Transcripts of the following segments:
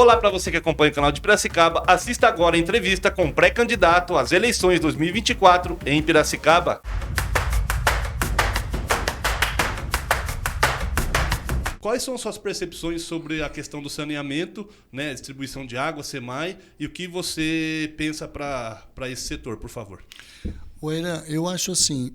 Olá para você que acompanha o canal de Piracicaba, assista agora a entrevista com o pré-candidato às eleições 2024 em Piracicaba. Quais são suas percepções sobre a questão do saneamento, né, distribuição de água, SEMAI, e o que você pensa para esse setor, por favor? Oira, eu acho assim,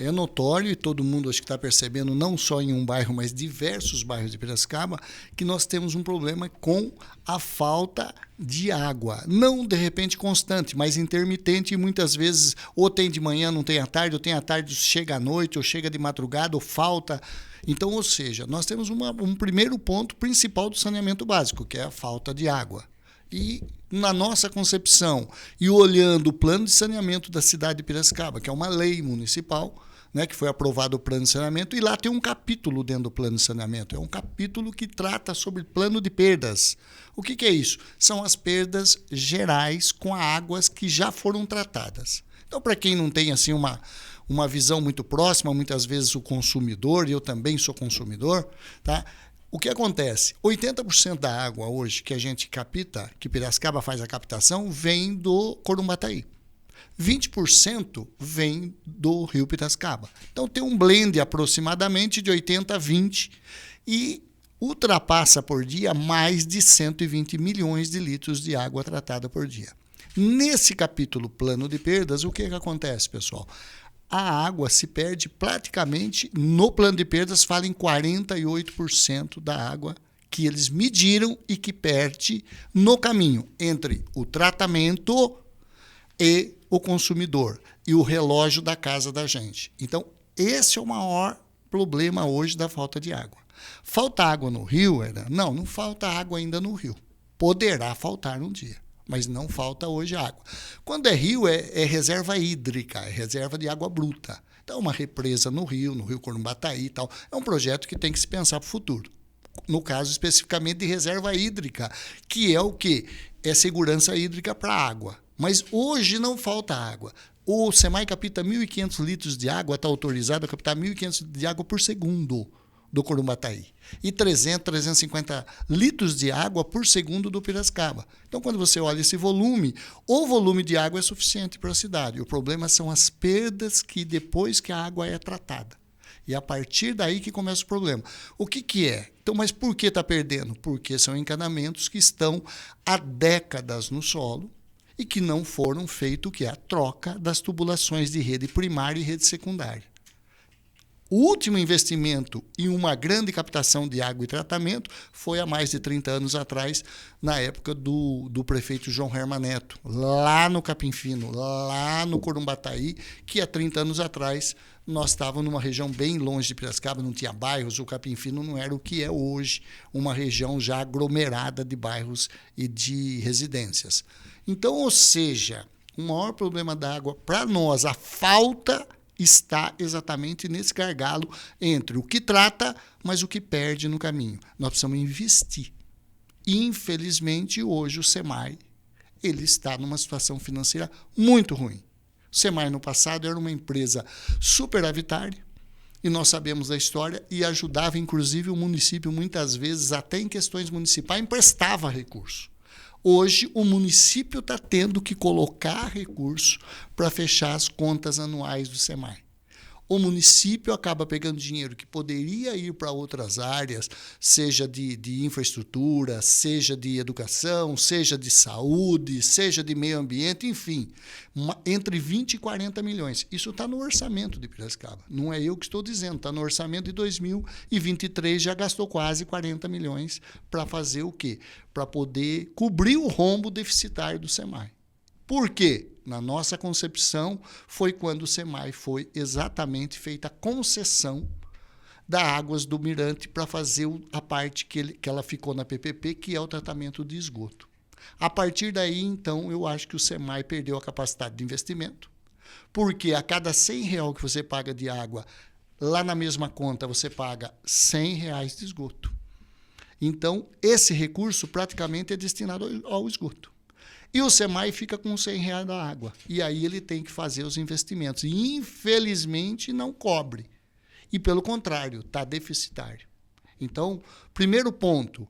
é notório, e todo mundo acho que está percebendo, não só em um bairro, mas diversos bairros de Piracicaba, que nós temos um problema com a falta de água. Não, de repente, constante, mas intermitente, e muitas vezes ou tem de manhã, não tem à tarde, ou tem à tarde, chega à noite, ou chega de madrugada, ou falta. Então, ou seja, nós temos um primeiro ponto principal do saneamento básico, que é a falta de água. E na nossa concepção, e olhando o plano de saneamento da cidade de Piracicaba, que é uma lei municipal, né, que foi aprovado o plano de saneamento, e lá tem um capítulo dentro do plano de saneamento. É um capítulo que trata sobre plano de perdas. O que é isso? São as perdas gerais com águas que já foram tratadas. Então, para quem não tem assim uma visão muito próxima, muitas vezes o consumidor, e eu também sou consumidor, tá? O que acontece? 80% da água hoje que a gente capta, que Piracicaba faz a captação, vem do Corumbataí. 20% vem do Rio Piracicaba. Então tem um blend aproximadamente de 80 a 20 e ultrapassa por dia mais de 120 milhões de litros de água tratada por dia. Nesse capítulo plano de perdas, o que acontece, pessoal? A água se perde praticamente, no plano de perdas, fala em 48% da água que eles mediram e que perde no caminho entre o tratamento e o consumidor e o relógio da casa da gente. Então, esse é o maior problema hoje da falta de água. Falta água no rio? Não falta água ainda no rio. Poderá faltar um dia, mas não falta hoje água. Quando é rio, é reserva hídrica, é reserva de água bruta. Então, uma represa no Rio Corumbataí e tal, é um projeto que tem que se pensar para o futuro. No caso, especificamente, de reserva hídrica, que é o quê? É segurança hídrica para a água. Mas hoje não falta água. O SEMAI capta 1.500 litros de água, está autorizado a captar 1.500 litros de água por segundo do Corumbataí e 350 litros de água por segundo do Piracicaba. Então, quando você olha esse volume, o volume de água é suficiente para a cidade. O problema são as perdas que depois que a água é tratada. E a partir daí que começa o problema. O que é? Então, mas por que está perdendo? Porque são encanamentos que estão há décadas no solo e que não foram feitos, que é a troca das tubulações de rede primária e rede secundária. O último investimento em uma grande captação de água e tratamento foi há mais de 30 anos atrás, na época do prefeito João Herman Neto, lá no Capim Fino, lá no Corumbataí, que há 30 anos atrás nós estávamos numa região bem longe de Piracicaba, não tinha bairros, o Capim Fino não era o que é hoje, uma região já aglomerada de bairros e de residências. Então, ou seja, o maior problema da água para nós, a falta está exatamente nesse gargalo entre o que trata, mas o que perde no caminho. Nós precisamos investir. Infelizmente, hoje o SEMAI ele está numa situação financeira muito ruim. O SEMAI, no passado, era uma empresa superavitária, e nós sabemos da história, e ajudava, inclusive, o município, muitas vezes, até em questões municipais, emprestava recurso. Hoje, o município está tendo que colocar recurso para fechar as contas anuais do SEMAI. O município acaba pegando dinheiro que poderia ir para outras áreas, seja de infraestrutura, seja de educação, seja de saúde, seja de meio ambiente, enfim, entre 20 e 40 milhões. Isso está no orçamento de Piracicaba. Não é eu que estou dizendo, está no orçamento de 2023, já gastou quase 40 milhões para fazer o quê? Para poder cobrir o rombo deficitário do SEMAI. Por quê? Na nossa concepção, foi quando o SEMAI foi exatamente feita a concessão da Águas do Mirante para fazer a parte que ela ficou na PPP, que é o tratamento de esgoto. A partir daí, então, eu acho que o SEMAI perdeu a capacidade de investimento, porque a cada R$100 que você paga de água, lá na mesma conta você paga R$100 de esgoto. Então, esse recurso praticamente é destinado ao esgoto. E o SEMAI fica com R$100 da água. E aí ele tem que fazer os investimentos. E, infelizmente, não cobre. E, pelo contrário, está deficitário. Então, primeiro ponto,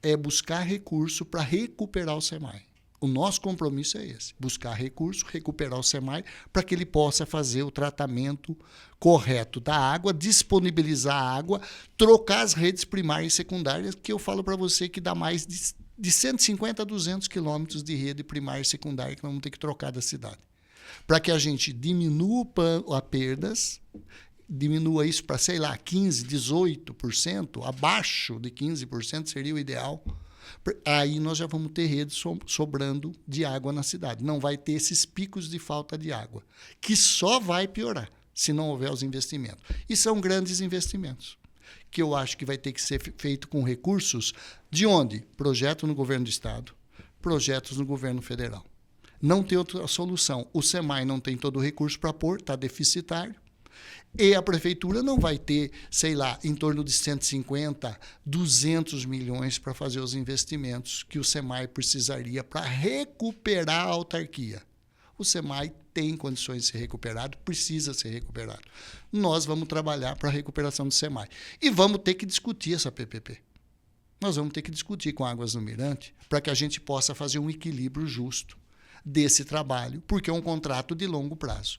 é buscar recurso para recuperar o SEMAI. O nosso compromisso é esse, buscar recurso, recuperar o SEMAI para que ele possa fazer o tratamento correto da água, disponibilizar a água, trocar as redes primárias e secundárias, que eu falo para você que dá mais de 150 a 200 quilômetros de rede primária e secundária que nós vamos ter que trocar da cidade. Para que a gente diminua as perdas, diminua isso para, 15%, 18%, abaixo de 15% seria o ideal. Aí nós já vamos ter rede sobrando de água na cidade. Não vai ter esses picos de falta de água, que só vai piorar se não houver os investimentos. E são grandes investimentos, que eu acho que vai ter que ser feito com recursos de onde? Projeto no governo do Estado, projetos no governo federal. Não tem outra solução. O SEMAI não tem todo o recurso para pôr, está deficitário. E a prefeitura não vai ter, em torno de 150, 200 milhões para fazer os investimentos que o SEMAI precisaria para recuperar a autarquia. O SEMAI tem condições de ser recuperado, precisa ser recuperado. Nós vamos trabalhar para a recuperação do SEMAI. E vamos ter que discutir essa PPP. Nós vamos ter que discutir com Águas do Mirante para que a gente possa fazer um equilíbrio justo desse trabalho, porque é um contrato de longo prazo,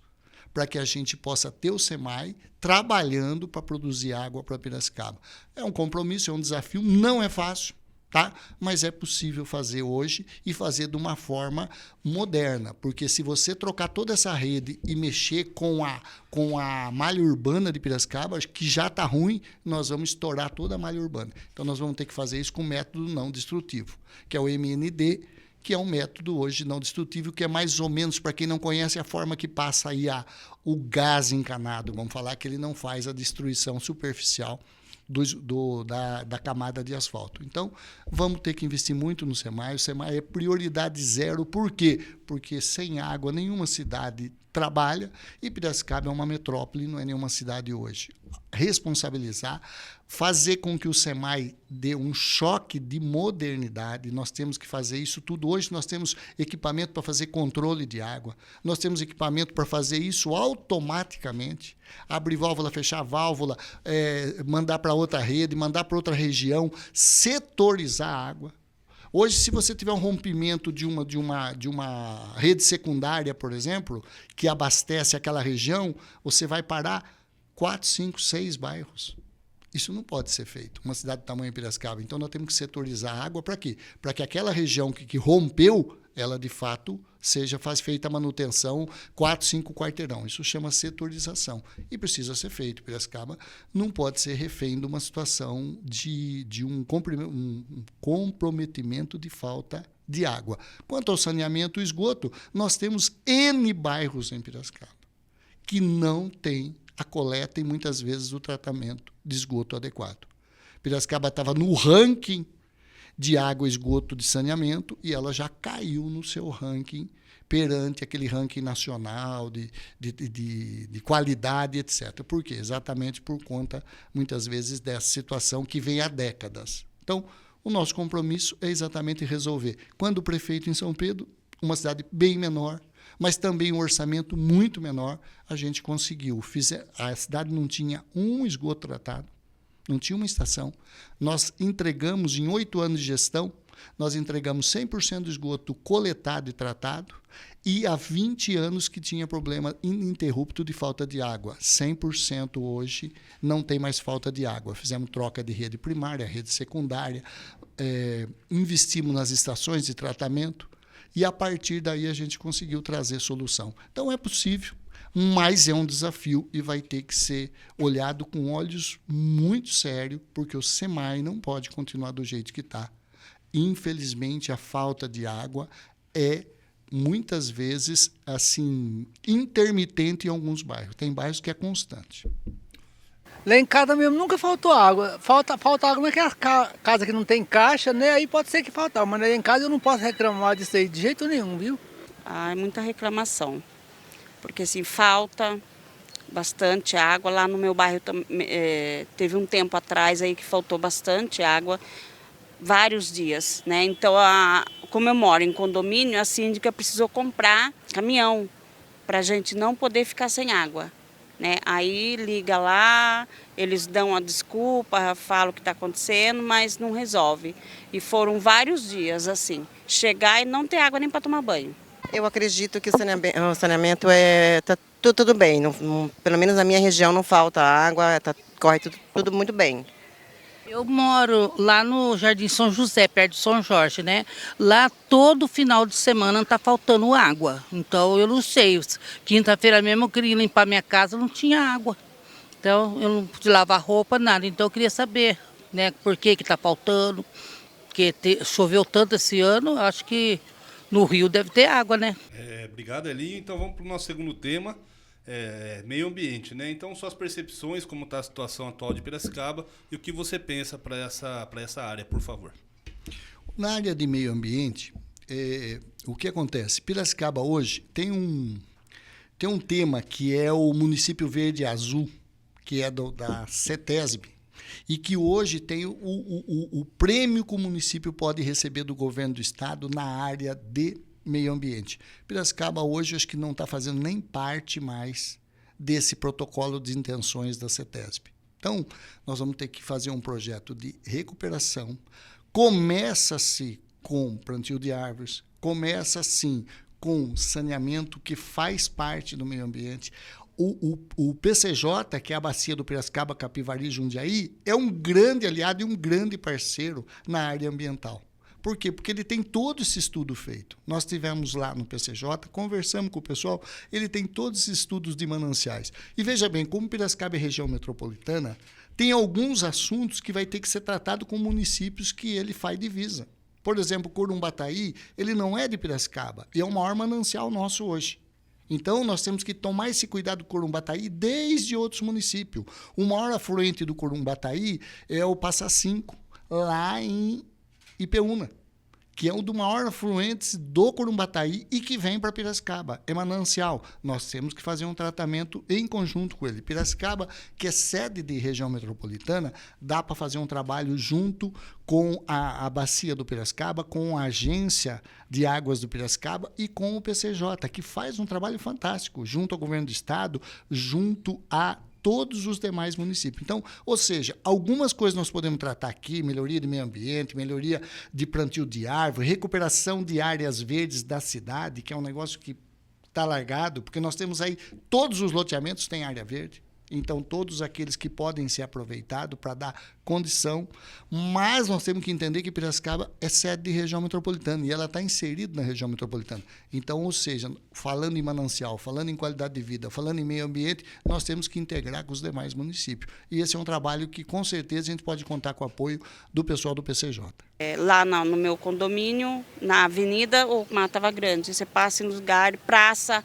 para que a gente possa ter o SEMAI trabalhando para produzir água para Piracicaba. É um compromisso, é um desafio, não é fácil, tá? Mas é possível fazer hoje e fazer de uma forma moderna, porque se você trocar toda essa rede e mexer com a malha urbana de Piracicaba, que já está ruim, nós vamos estourar toda a malha urbana. Então nós vamos ter que fazer isso com método não destrutivo, que é o MND, que é um método hoje não destrutível, que é mais ou menos, para quem não conhece, a forma que passa aí o gás encanado. Vamos falar que ele não faz a destruição superficial da camada de asfalto. Então, vamos ter que investir muito no SEMAI. O SEMAI é prioridade zero. Por quê? Porque sem água nenhuma cidade trabalha e Piracicaba é uma metrópole, não é nenhuma cidade hoje. Responsabilizar, fazer com que o SEMAI dê um choque de modernidade. Nós temos que fazer isso tudo. Hoje nós temos equipamento para fazer controle de água, nós temos equipamento para fazer isso automaticamente, abrir válvula, fechar válvula, mandar para outra rede, mandar para outra região, setorizar a água. Hoje, se você tiver um rompimento de uma rede secundária, por exemplo, que abastece aquela região, você vai parar 4, 5, 6 bairros. Isso não pode ser feito, uma cidade do tamanho de Piracicaba. Então, nós temos que setorizar a água para quê? Para que aquela região que rompeu, ela, de fato, faz feita a manutenção 4, 5 quarteirão. Isso chama setorização. E precisa ser feito. Piracicaba não pode ser refém de uma situação de um comprometimento de falta de água. Quanto ao saneamento e esgoto, nós temos N bairros em Piracicaba que não têm a coleta e, muitas vezes, o tratamento de esgoto adequado. Piracicaba estava no ranking de água, esgoto, de saneamento, e ela já caiu no seu ranking perante aquele ranking nacional de qualidade, etc. Por quê? Exatamente por conta, muitas vezes, dessa situação que vem há décadas. Então, o nosso compromisso é exatamente resolver. Quando o prefeito em São Pedro, uma cidade bem menor, mas também um orçamento muito menor, a gente conseguiu. A cidade não tinha um esgoto tratado, não tinha uma estação. Nós entregamos, em 8 anos de gestão, nós entregamos 100% do esgoto coletado e tratado, e há 20 anos que tinha problema ininterrupto de falta de água. 100% hoje não tem mais falta de água. Fizemos troca de rede primária, rede secundária, investimos nas estações de tratamento, e a partir daí a gente conseguiu trazer solução. Então é possível, mas é um desafio e vai ter que ser olhado com olhos muito sérios, porque o SEMAI não pode continuar do jeito que está. Infelizmente, a falta de água é, muitas vezes, assim, intermitente em alguns bairros. Tem bairros que é constante. Lá em casa mesmo nunca faltou água. Falta água naquelas casas que não tem caixa, né? Aí pode ser que faltar, mas lá em casa eu não posso reclamar disso aí de jeito nenhum, viu? É muita reclamação, porque assim, falta bastante água. Lá no meu bairro teve um tempo atrás aí que faltou bastante água, vários dias, né? Então, como eu moro em condomínio, a síndica precisou comprar caminhão para a gente não poder ficar sem água, né? Aí liga lá, eles dão a desculpa, falam o que está acontecendo, mas não resolve. E foram vários dias assim, chegar e não ter água nem para tomar banho. Eu acredito que o saneamento tá tudo bem. Pelo menos na minha região não falta água, corre tudo muito bem. Eu moro lá no Jardim São José, perto de São Jorge, né? Lá todo final de semana tá faltando água. Então eu não sei. Quinta-feira mesmo eu queria limpar minha casa, não tinha água. Então eu não pude lavar roupa, nada. Então eu queria saber, né, por que tá faltando. Porque choveu tanto esse ano, acho que no Rio deve ter água, né? Obrigado, Elinho. Então vamos para o nosso segundo tema. Meio ambiente, né? Então, suas percepções, como está a situação atual de Piracicaba e o que você pensa para essa área, por favor. Na área de meio ambiente, o que acontece? Piracicaba hoje tem um tema que é o município verde e azul, que é da CETESB, e que hoje tem o prêmio que o município pode receber do governo do estado na área de meio ambiente. Piracicaba hoje acho que não está fazendo nem parte mais desse protocolo de intenções da CETESB. Então, nós vamos ter que fazer um projeto de recuperação. Começa-se com plantio de árvores, começa-se com saneamento que faz parte do meio ambiente. O PCJ, que é a bacia do Piracicaba, Capivari e Jundiaí, é um grande aliado e um grande parceiro na área ambiental. Por quê? Porque ele tem todo esse estudo feito. Nós estivemos lá no PCJ, conversamos com o pessoal, ele tem todos esses estudos de mananciais. E veja bem, como Piracicaba é região metropolitana, tem alguns assuntos que vai ter que ser tratado com municípios que ele faz divisa. Por exemplo, Corumbataí, ele não é de Piracicaba, e é o maior manancial nosso hoje. Então, nós temos que tomar esse cuidado do Corumbataí desde outros municípios. O maior afluente do Corumbataí é o Passa Cinco, lá em Ipeúna, que é um dos maiores afluentes do Corumbataí e que vem para Piracicaba. É manancial. Nós temos que fazer um tratamento em conjunto com ele. Piracicaba, que é sede de região metropolitana, dá para fazer um trabalho junto com a bacia do Piracicaba, com a agência de águas do Piracicaba e com o PCJ, que faz um trabalho fantástico, junto ao governo do estado, junto a todos os demais municípios. Então, ou seja, algumas coisas nós podemos tratar aqui, melhoria de meio ambiente, melhoria de plantio de árvore, recuperação de áreas verdes da cidade, que é um negócio que está largado, porque nós temos aí, todos os loteamentos têm área verde, então todos aqueles que podem ser aproveitados para dar condição, mas nós temos que entender que Piracicaba é sede de região metropolitana e ela está inserida na região metropolitana. Então, ou seja, falando em manancial, falando em qualidade de vida, falando em meio ambiente, nós temos que integrar com os demais municípios. E esse é um trabalho que, com certeza, a gente pode contar com o apoio do pessoal do PCJ. Lá no meu condomínio, na avenida, o mato estava grande. Você passa em lugar, praça,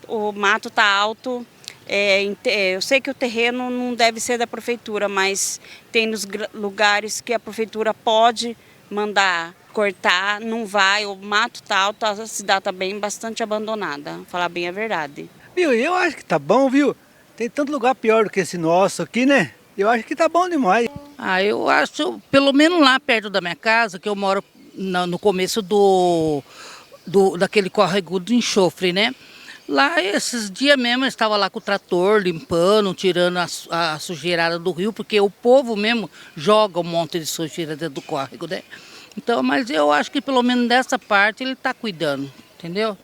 o mato está alto. Eu sei que o terreno não deve ser da prefeitura, mas tem nos lugares que a prefeitura pode mandar cortar, não vai, o mato está alto, a cidade está bastante abandonada, falar bem a verdade. Viu, eu acho que tá bom, viu? Tem tanto lugar pior do que esse nosso aqui, né? Eu acho que tá bom demais. Eu acho, pelo menos lá perto da minha casa, que eu moro no começo daquele córrego do enxofre, né? Lá, esses dias mesmo, eu estava lá com o trator, limpando, tirando a sujeirada do rio, porque o povo mesmo joga um monte de sujeira dentro do córrego, né? Então, mas eu acho que pelo menos dessa parte ele está cuidando, entendeu?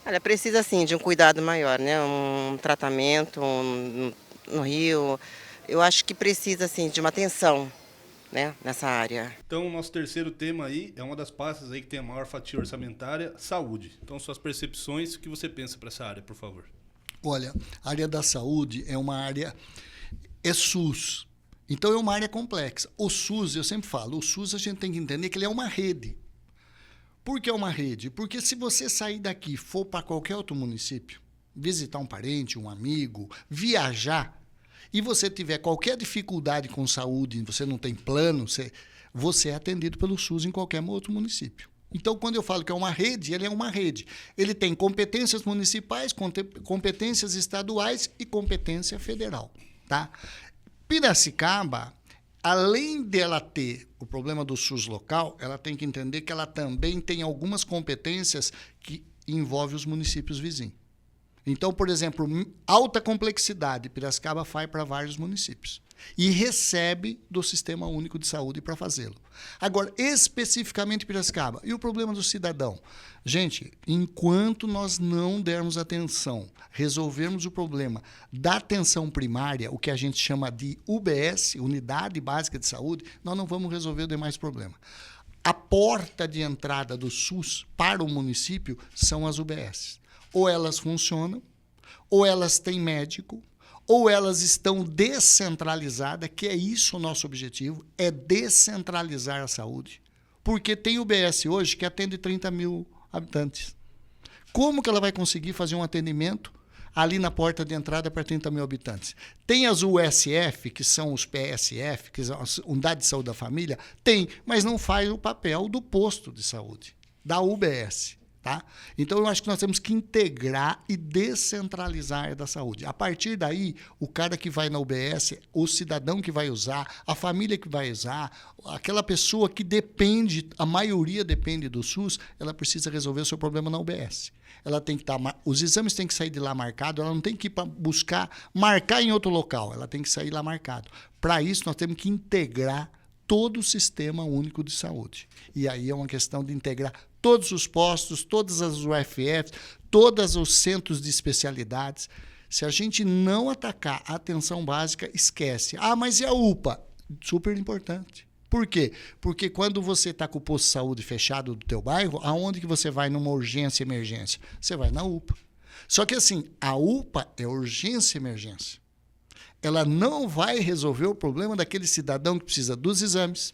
Olha, precisa sim de um cuidado maior, né? Um tratamento no rio. Eu acho que precisa sim de uma atenção, né, nessa área. Então, o nosso terceiro tema aí é uma das pastas aí que tem a maior fatia orçamentária, saúde. Então, suas percepções, o que você pensa para essa área, por favor? Olha, a área da saúde é uma área, é SUS. Então, é uma área complexa. O SUS, eu sempre falo, o SUS a gente tem que entender que ele é uma rede. Por que é uma rede? Porque se você sair daqui e for para qualquer outro município, visitar um parente, um amigo, viajar, e você tiver qualquer dificuldade com saúde, você não tem plano, você é atendido pelo SUS em qualquer outro município. Então, quando eu falo que é uma rede, ele é uma rede. Ele tem competências municipais, competências estaduais e competência federal. Tá? Piracicaba, além dela ter o problema do SUS local, ela tem que entender que ela também tem algumas competências que envolvem os municípios vizinhos. Então, por exemplo, alta complexidade, Piracicaba vai para vários municípios e recebe do Sistema Único de Saúde para fazê-lo. Agora, especificamente Piracicaba, e o problema do cidadão? Gente, enquanto nós não dermos atenção, resolvermos o problema da atenção primária, o que a gente chama de UBS, Unidade Básica de Saúde, nós não vamos resolver o demais problema. A porta de entrada do SUS para o município são as UBS. Ou elas funcionam, ou elas têm médico, ou elas estão descentralizadas, que é isso o nosso objetivo, é descentralizar a saúde. Porque tem UBS hoje que atende 30 mil habitantes. Como que ela vai conseguir fazer um atendimento ali na porta de entrada para 30 mil habitantes? Tem as USF, que são os PSF, que são as Unidades de Saúde da Família? Tem, mas não faz o papel do posto de saúde, da UBS. Tá? Então, eu acho que nós temos que integrar e descentralizar a área da saúde. A partir daí, o cara que vai na UBS, o cidadão que vai usar, a família que vai usar, aquela pessoa que depende, a maioria depende do SUS, ela precisa resolver o seu problema na UBS. Ela tem que estar, os exames têm que sair de lá marcado, ela não tem que ir para marcar em outro local, ela tem que sair lá marcado. Para isso, nós temos que integrar todo o Sistema Único de Saúde. E aí é uma questão de integrar todos os postos, todas as UFFs, todos os centros de especialidades. Se a gente não atacar a atenção básica, esquece. Ah, mas e a UPA? Super importante. Por quê? Porque quando você está com o posto de saúde fechado do teu bairro, aonde que você vai numa urgência e emergência? Você vai na UPA. Só que assim, a UPA é urgência e emergência. Ela não vai resolver o problema daquele cidadão que precisa dos exames,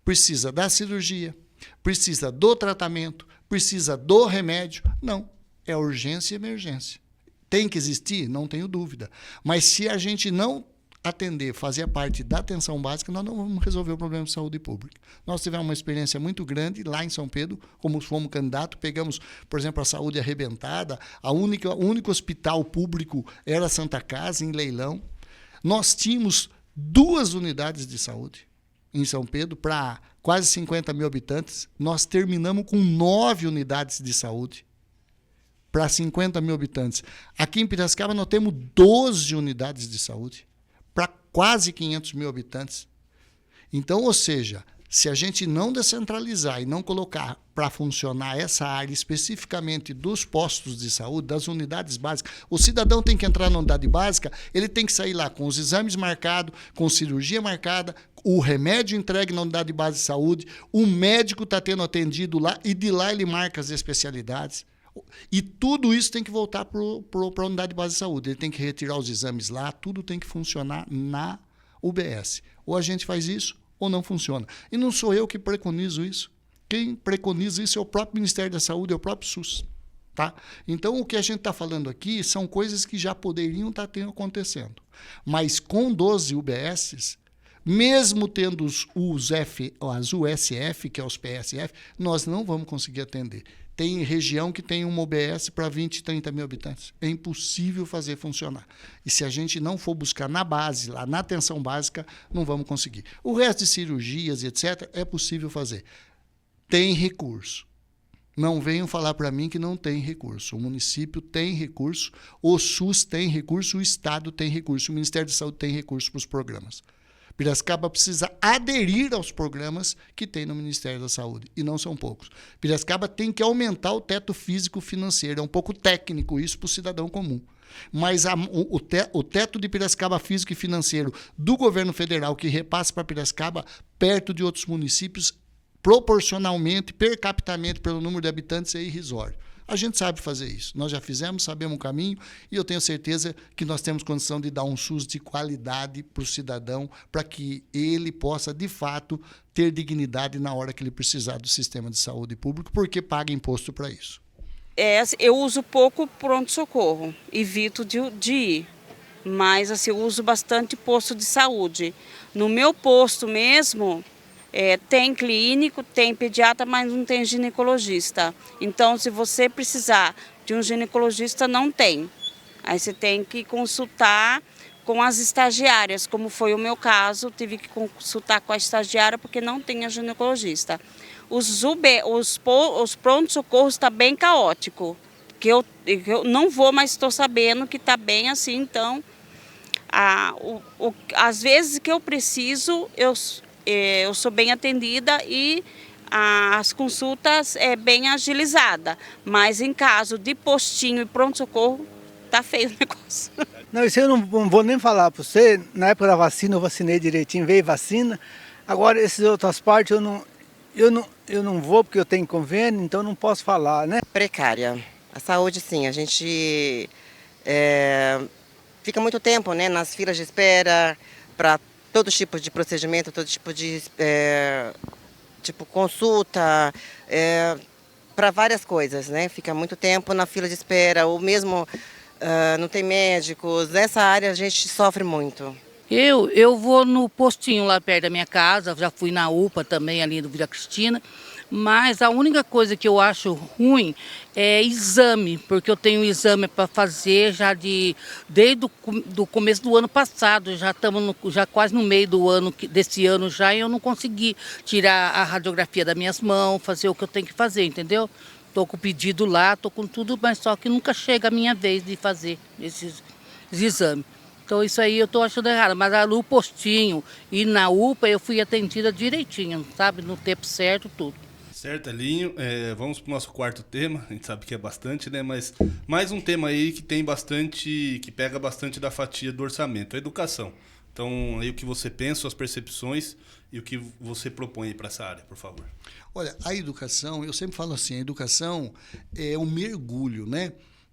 precisa da cirurgia, precisa do tratamento, precisa do remédio. Não, é urgência e emergência. Tem que existir? Não tenho dúvida. Mas se a gente não atender, fazer parte da atenção básica, nós não vamos resolver o problema de saúde pública. Nós tivemos uma experiência muito grande lá em São Pedro, como fomos candidato, pegamos, por exemplo, a saúde arrebentada, o único hospital público era a Santa Casa, em leilão. Nós tínhamos 2 unidades de saúde em São Pedro para quase 50 mil habitantes. Nós terminamos com 9 unidades de saúde para 50 mil habitantes. Aqui em Piracicaba nós temos 12 unidades de saúde para quase 500 mil habitantes. Então, ou seja, se a gente não descentralizar e não colocar para funcionar essa área especificamente dos postos de saúde, das unidades básicas, o cidadão tem que entrar na unidade básica, ele tem que sair lá com os exames marcados, com cirurgia marcada, o remédio entregue na unidade básica de saúde, o médico está tendo atendido lá e de lá ele marca as especialidades. E tudo isso tem que voltar para a unidade básica de saúde. Ele tem que retirar os exames lá, tudo tem que funcionar na UBS. Ou a gente faz isso, ou não funciona. E não sou eu que preconizo isso. Quem preconiza isso é o próprio Ministério da Saúde, é o próprio SUS. Tá? Então, o que a gente está falando aqui são coisas que já poderiam estar acontecendo. Mas com 12 UBSs, mesmo tendo as USF, que é os PSF, nós não vamos conseguir atender. Tem região que tem uma UBS para 20, 30 mil habitantes. É impossível fazer funcionar. E se a gente não for buscar na base, lá na atenção básica, não vamos conseguir. O resto de cirurgias e etc. é possível fazer. Tem recurso. Não venham falar para mim que não tem recurso. O município tem recurso, o SUS tem recurso, o Estado tem recurso, o Ministério da Saúde tem recurso para os programas. Piracicaba precisa aderir aos programas que tem no Ministério da Saúde, e não são poucos. Piracicaba tem que aumentar o teto físico-financeiro, é um pouco técnico isso para o cidadão comum. Mas o teto de Piracicaba físico e financeiro do governo federal, que repassa para Piracicaba, perto de outros municípios, proporcionalmente, per capitamente, pelo número de habitantes, é irrisório. A gente sabe fazer isso. Nós já fizemos, sabemos o caminho, e eu tenho certeza que nós temos condição de dar um SUS de qualidade para o cidadão, para que ele possa, de fato, ter dignidade na hora que ele precisar do sistema de saúde público, porque paga imposto para isso. Eu uso pouco pronto-socorro, evito de ir, mas assim, eu uso bastante posto de saúde. No meu posto mesmo, tem clínico, tem pediatra, mas não tem ginecologista. Então, se você precisar de um ginecologista, não tem. Aí você tem que consultar com as estagiárias, como foi o meu caso, tive que consultar com a estagiária porque não tinha ginecologista. Os pronto-socorros está bem caótico, que eu não vou, mas estou sabendo que está bem assim, então às vezes que eu preciso, eu sou bem atendida e as consultas é bem agilizada, mas em caso de postinho e pronto-socorro, tá feio o negócio. Não, isso eu não vou nem falar para você. Na época da vacina eu vacinei direitinho, veio vacina. Agora essas outras partes eu não vou porque eu tenho convênio, então não posso falar, né? Precária. A saúde, sim, a gente fica muito tempo, né, nas filas de espera para todo tipo de procedimento, todo tipo de tipo consulta, para várias coisas, né? Fica muito tempo na fila de espera, ou mesmo não tem médicos. Nessa área a gente sofre muito. Eu vou no postinho lá perto da minha casa, já fui na UPA também, ali do Vila Cristina, mas a única coisa que eu acho ruim é exame, porque eu tenho exame para fazer já desde o começo do ano passado, já estamos já quase no meio desse ano já, e eu não consegui tirar a radiografia das minhas mãos, fazer o que eu tenho que fazer, entendeu? Estou com o pedido lá, estou com tudo, mas só que nunca chega a minha vez de fazer esses exames. Então isso aí eu estou achando errado, mas no postinho e na UPA eu fui atendida direitinho, sabe? No tempo certo, tudo. Certo, Elinho. Vamos para o nosso quarto tema, a gente sabe que é bastante, né? Mas mais um tema aí que tem bastante, que pega bastante da fatia do orçamento, a educação. Então, aí o que você pensa, suas percepções e o que você propõe aí para essa área, por favor. Olha, a educação, eu sempre falo assim, a educação é um mergulho, né?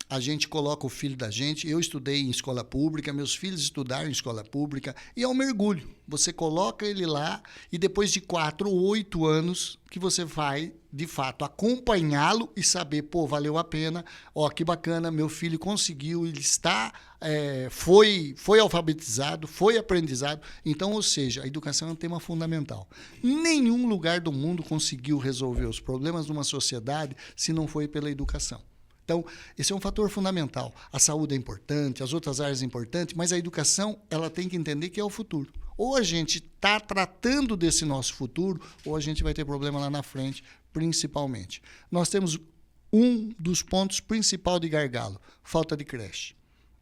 A gente coloca o filho da gente, eu estudei em escola pública, meus filhos estudaram em escola pública, e é um mergulho. Você coloca ele lá e depois de 4 ou 8 anos que você vai, de fato, acompanhá-lo e saber, pô, valeu a pena, ó, que bacana, meu filho conseguiu, ele está, foi alfabetizado, foi aprendizado. Então, ou seja, a educação é um tema fundamental. Nenhum lugar do mundo conseguiu resolver os problemas de uma sociedade se não foi pela educação. Então, esse é um fator fundamental. A saúde é importante, as outras áreas são importantes, mas a educação ela tem que entender que é o futuro. Ou a gente está tratando desse nosso futuro, ou a gente vai ter problema lá na frente, principalmente. Nós temos um dos pontos principais de gargalo, falta de creche.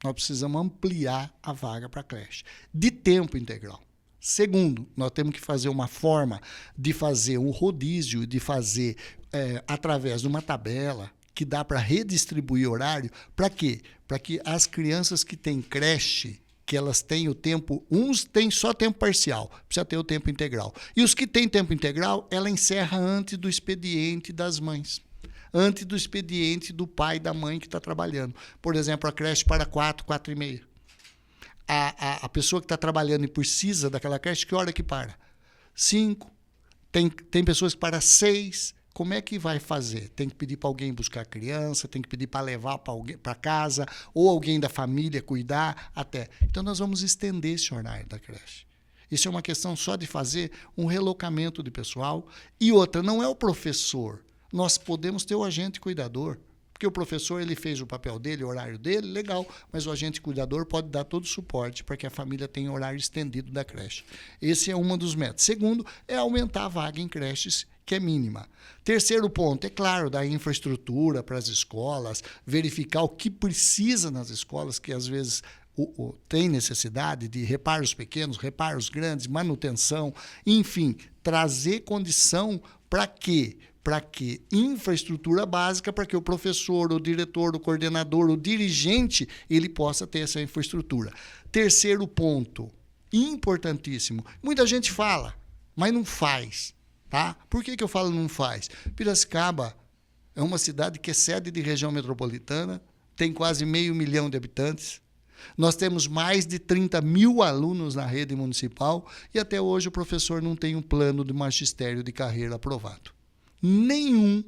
Nós precisamos ampliar a vaga para creche, de tempo integral. Segundo, nós temos que fazer uma forma de fazer um rodízio, de fazer através de uma tabela, que dá para redistribuir horário, para quê? Para que as crianças que têm creche, que elas têm o tempo, uns têm só tempo parcial, precisa ter o tempo integral. E os que têm tempo integral, ela encerra antes do expediente das mães, antes do expediente do pai e da mãe que está trabalhando. Por exemplo, a creche para 4, 4h30. A pessoa que está trabalhando e precisa daquela creche, que hora que para? 5. Tem pessoas que para 6. Como é que vai fazer? Tem que pedir para alguém buscar a criança, tem que pedir para levar para casa, ou alguém da família cuidar, até. Então, nós vamos estender esse horário da creche. Isso é uma questão só de fazer um relocamento de pessoal. E outra, não é o professor. Nós podemos ter o agente cuidador, porque o professor ele fez o papel dele, o horário dele, legal, mas o agente cuidador pode dar todo o suporte para que a família tenha horário estendido da creche. Esse é um dos métodos. Segundo, é aumentar a vaga em creches, que é mínima. Terceiro ponto, é claro, da infraestrutura para as escolas, verificar o que precisa nas escolas, que às vezes tem necessidade de reparos pequenos, reparos grandes, manutenção, enfim, trazer condição para quê? Para que infraestrutura básica, para que o professor, o diretor, o coordenador, o dirigente, ele possa ter essa infraestrutura. Terceiro ponto, importantíssimo, muita gente fala, mas não faz. Tá? Por que eu falo não faz? Piracicaba é uma cidade que é sede de região metropolitana, tem quase 500 mil de habitantes. Nós temos mais de 30 mil alunos na rede municipal e até hoje o professor não tem um plano de magistério de carreira aprovado. Nenhum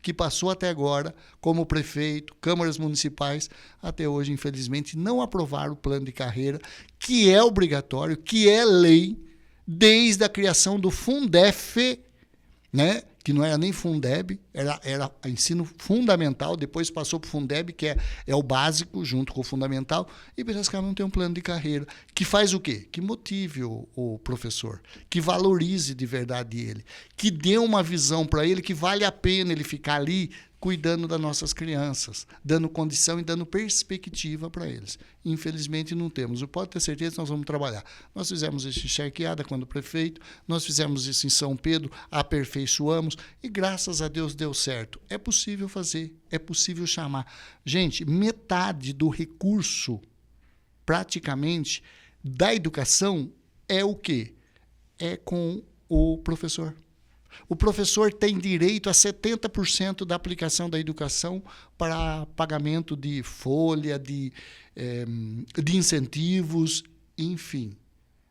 que passou até agora, como prefeito, câmaras municipais, até hoje, infelizmente, não aprovaram o plano de carreira, que é obrigatório, que é lei, desde a criação do Fundef, né? Que não era nem Fundeb, era ensino fundamental, depois passou para o Fundeb, que é o básico, junto com o fundamental, e Piracicaba não tem um plano de carreira, que faz o quê? Que motive o professor, que valorize de verdade ele, que dê uma visão para ele, que vale a pena ele ficar ali cuidando das nossas crianças, dando condição e dando perspectiva para eles. Infelizmente não temos. Pode ter certeza que nós vamos trabalhar. Nós fizemos isso em Charqueada, quando prefeito, nós fizemos isso em São Pedro, aperfeiçoamos e graças a Deus deu certo. É possível fazer, é possível chamar. Gente, metade do recurso, praticamente, da educação é o quê? É com o professor. O professor tem direito a 70% da aplicação da educação para pagamento de folha, de incentivos, enfim.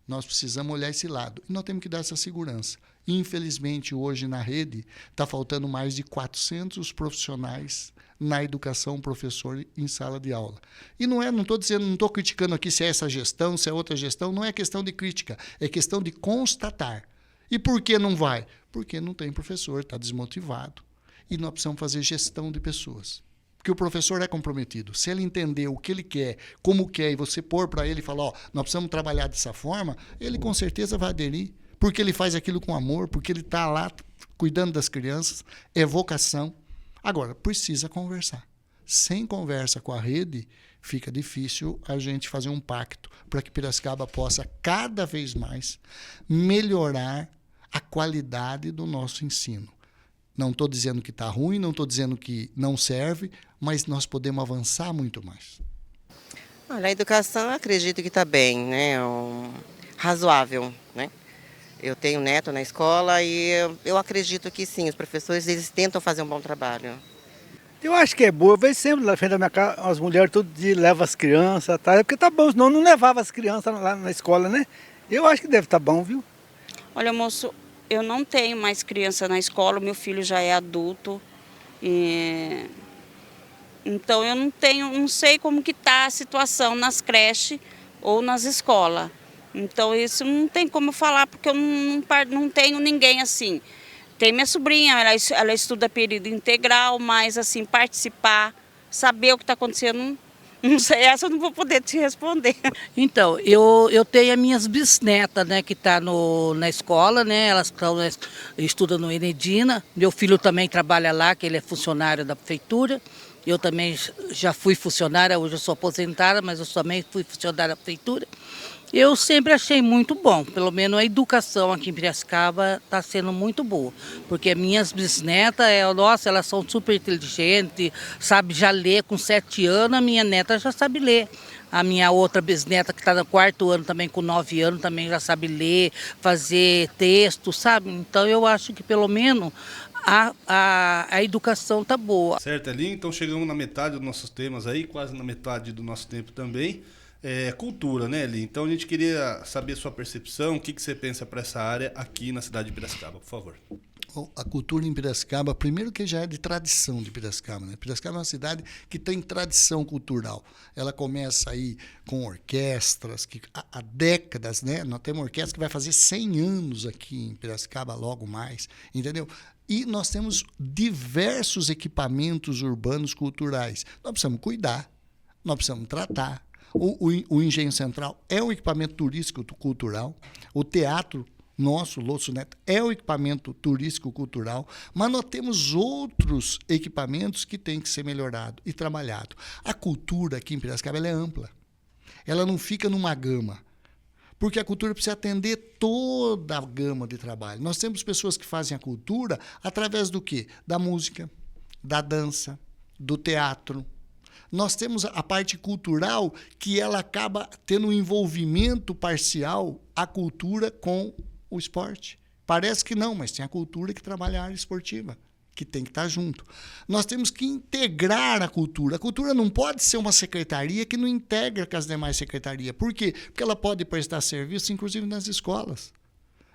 Nós precisamos olhar esse lado. E nós temos que dar essa segurança. Infelizmente, hoje na rede, está faltando mais de 400 profissionais na educação, professor em sala de aula. E não estou dizendo, não estou criticando aqui se é essa gestão, se é outra gestão, não é questão de crítica, é questão de constatar. E por que não vai? Porque não tem professor, está desmotivado. E nós precisamos fazer gestão de pessoas. Porque o professor é comprometido. Se ele entender o que ele quer, como quer, e você pôr para ele e falar, nós precisamos trabalhar dessa forma, ele com certeza vai aderir. Porque ele faz aquilo com amor, porque ele está lá cuidando das crianças, é vocação. Agora, precisa conversar. Sem conversa com a rede, fica difícil a gente fazer um pacto para que Piracicaba possa cada vez mais melhorar a qualidade do nosso ensino. Não estou dizendo que está ruim, não estou dizendo que não serve, mas nós podemos avançar muito mais. Olha, a educação eu acredito que está bem, né? Razoável, né? Eu tenho neto na escola e eu acredito que sim, os professores eles tentam fazer um bom trabalho. Eu acho que é boa, eu vejo sempre na frente da minha casa, as mulheres todo dia levam as crianças, tá? Porque tá bom, senão não levava as crianças lá na escola, né? Eu acho que deve estar bom, viu? Olha, moço, eu não tenho mais criança na escola, meu filho já é adulto. Então eu não sei como que está a situação nas creches ou nas escolas. Então isso não tem como eu falar, porque eu não tenho ninguém assim. Tem minha sobrinha, ela estuda período integral, mas assim, participar, saber o que está acontecendo, não sei, essa eu não vou poder te responder. Então, eu tenho as minhas bisnetas, né, que estão na escola, né, elas estudam no Enedina. Meu filho também trabalha lá, que ele é funcionário da prefeitura. Eu também já fui funcionária, hoje eu sou aposentada, mas eu também fui funcionária da prefeitura. Eu sempre achei muito bom, pelo menos a educação aqui em Piracicaba está sendo muito boa, porque minhas bisnetas, nossa, elas são super inteligentes, sabe já ler, com 7 anos a minha neta já sabe ler. A minha outra bisneta que está no 4º ano também, com 9 anos, também já sabe ler, fazer texto, sabe? Então eu acho que pelo menos a educação está boa. Certo, Eli, então chegamos na metade dos nossos temas aí, quase na metade do nosso tempo também. Cultura, né, Eli? Então a gente queria saber a sua percepção, o que você pensa para essa área aqui na cidade de Piracicaba, por favor. A cultura em Piracicaba, primeiro que já é de tradição de Piracicaba, né? Piracicaba é uma cidade que tem tradição cultural. Ela começa aí com orquestras, que há décadas, né? Nós temos uma orquestra que vai fazer 100 anos aqui em Piracicaba, logo mais, entendeu? E nós temos diversos equipamentos urbanos culturais. Nós precisamos cuidar, nós precisamos tratar. O Engenho Central é um equipamento turístico cultural, o teatro nosso, Lúcio Neto, é um equipamento turístico cultural, mas nós temos outros equipamentos que têm que ser melhorados e trabalhados. A cultura aqui em Piracicaba ela é ampla, ela não fica numa gama, porque a cultura precisa atender toda a gama de trabalho. Nós temos pessoas que fazem a cultura através do quê? Da música, da dança, do teatro. Nós temos a parte cultural que ela acaba tendo um envolvimento parcial, a cultura com o esporte. Parece que não, mas tem a cultura que trabalha a área esportiva, que tem que estar junto. Nós temos que integrar a cultura. A cultura não pode ser uma secretaria que não integra com as demais secretarias. Por quê? Porque ela pode prestar serviço, inclusive nas escolas,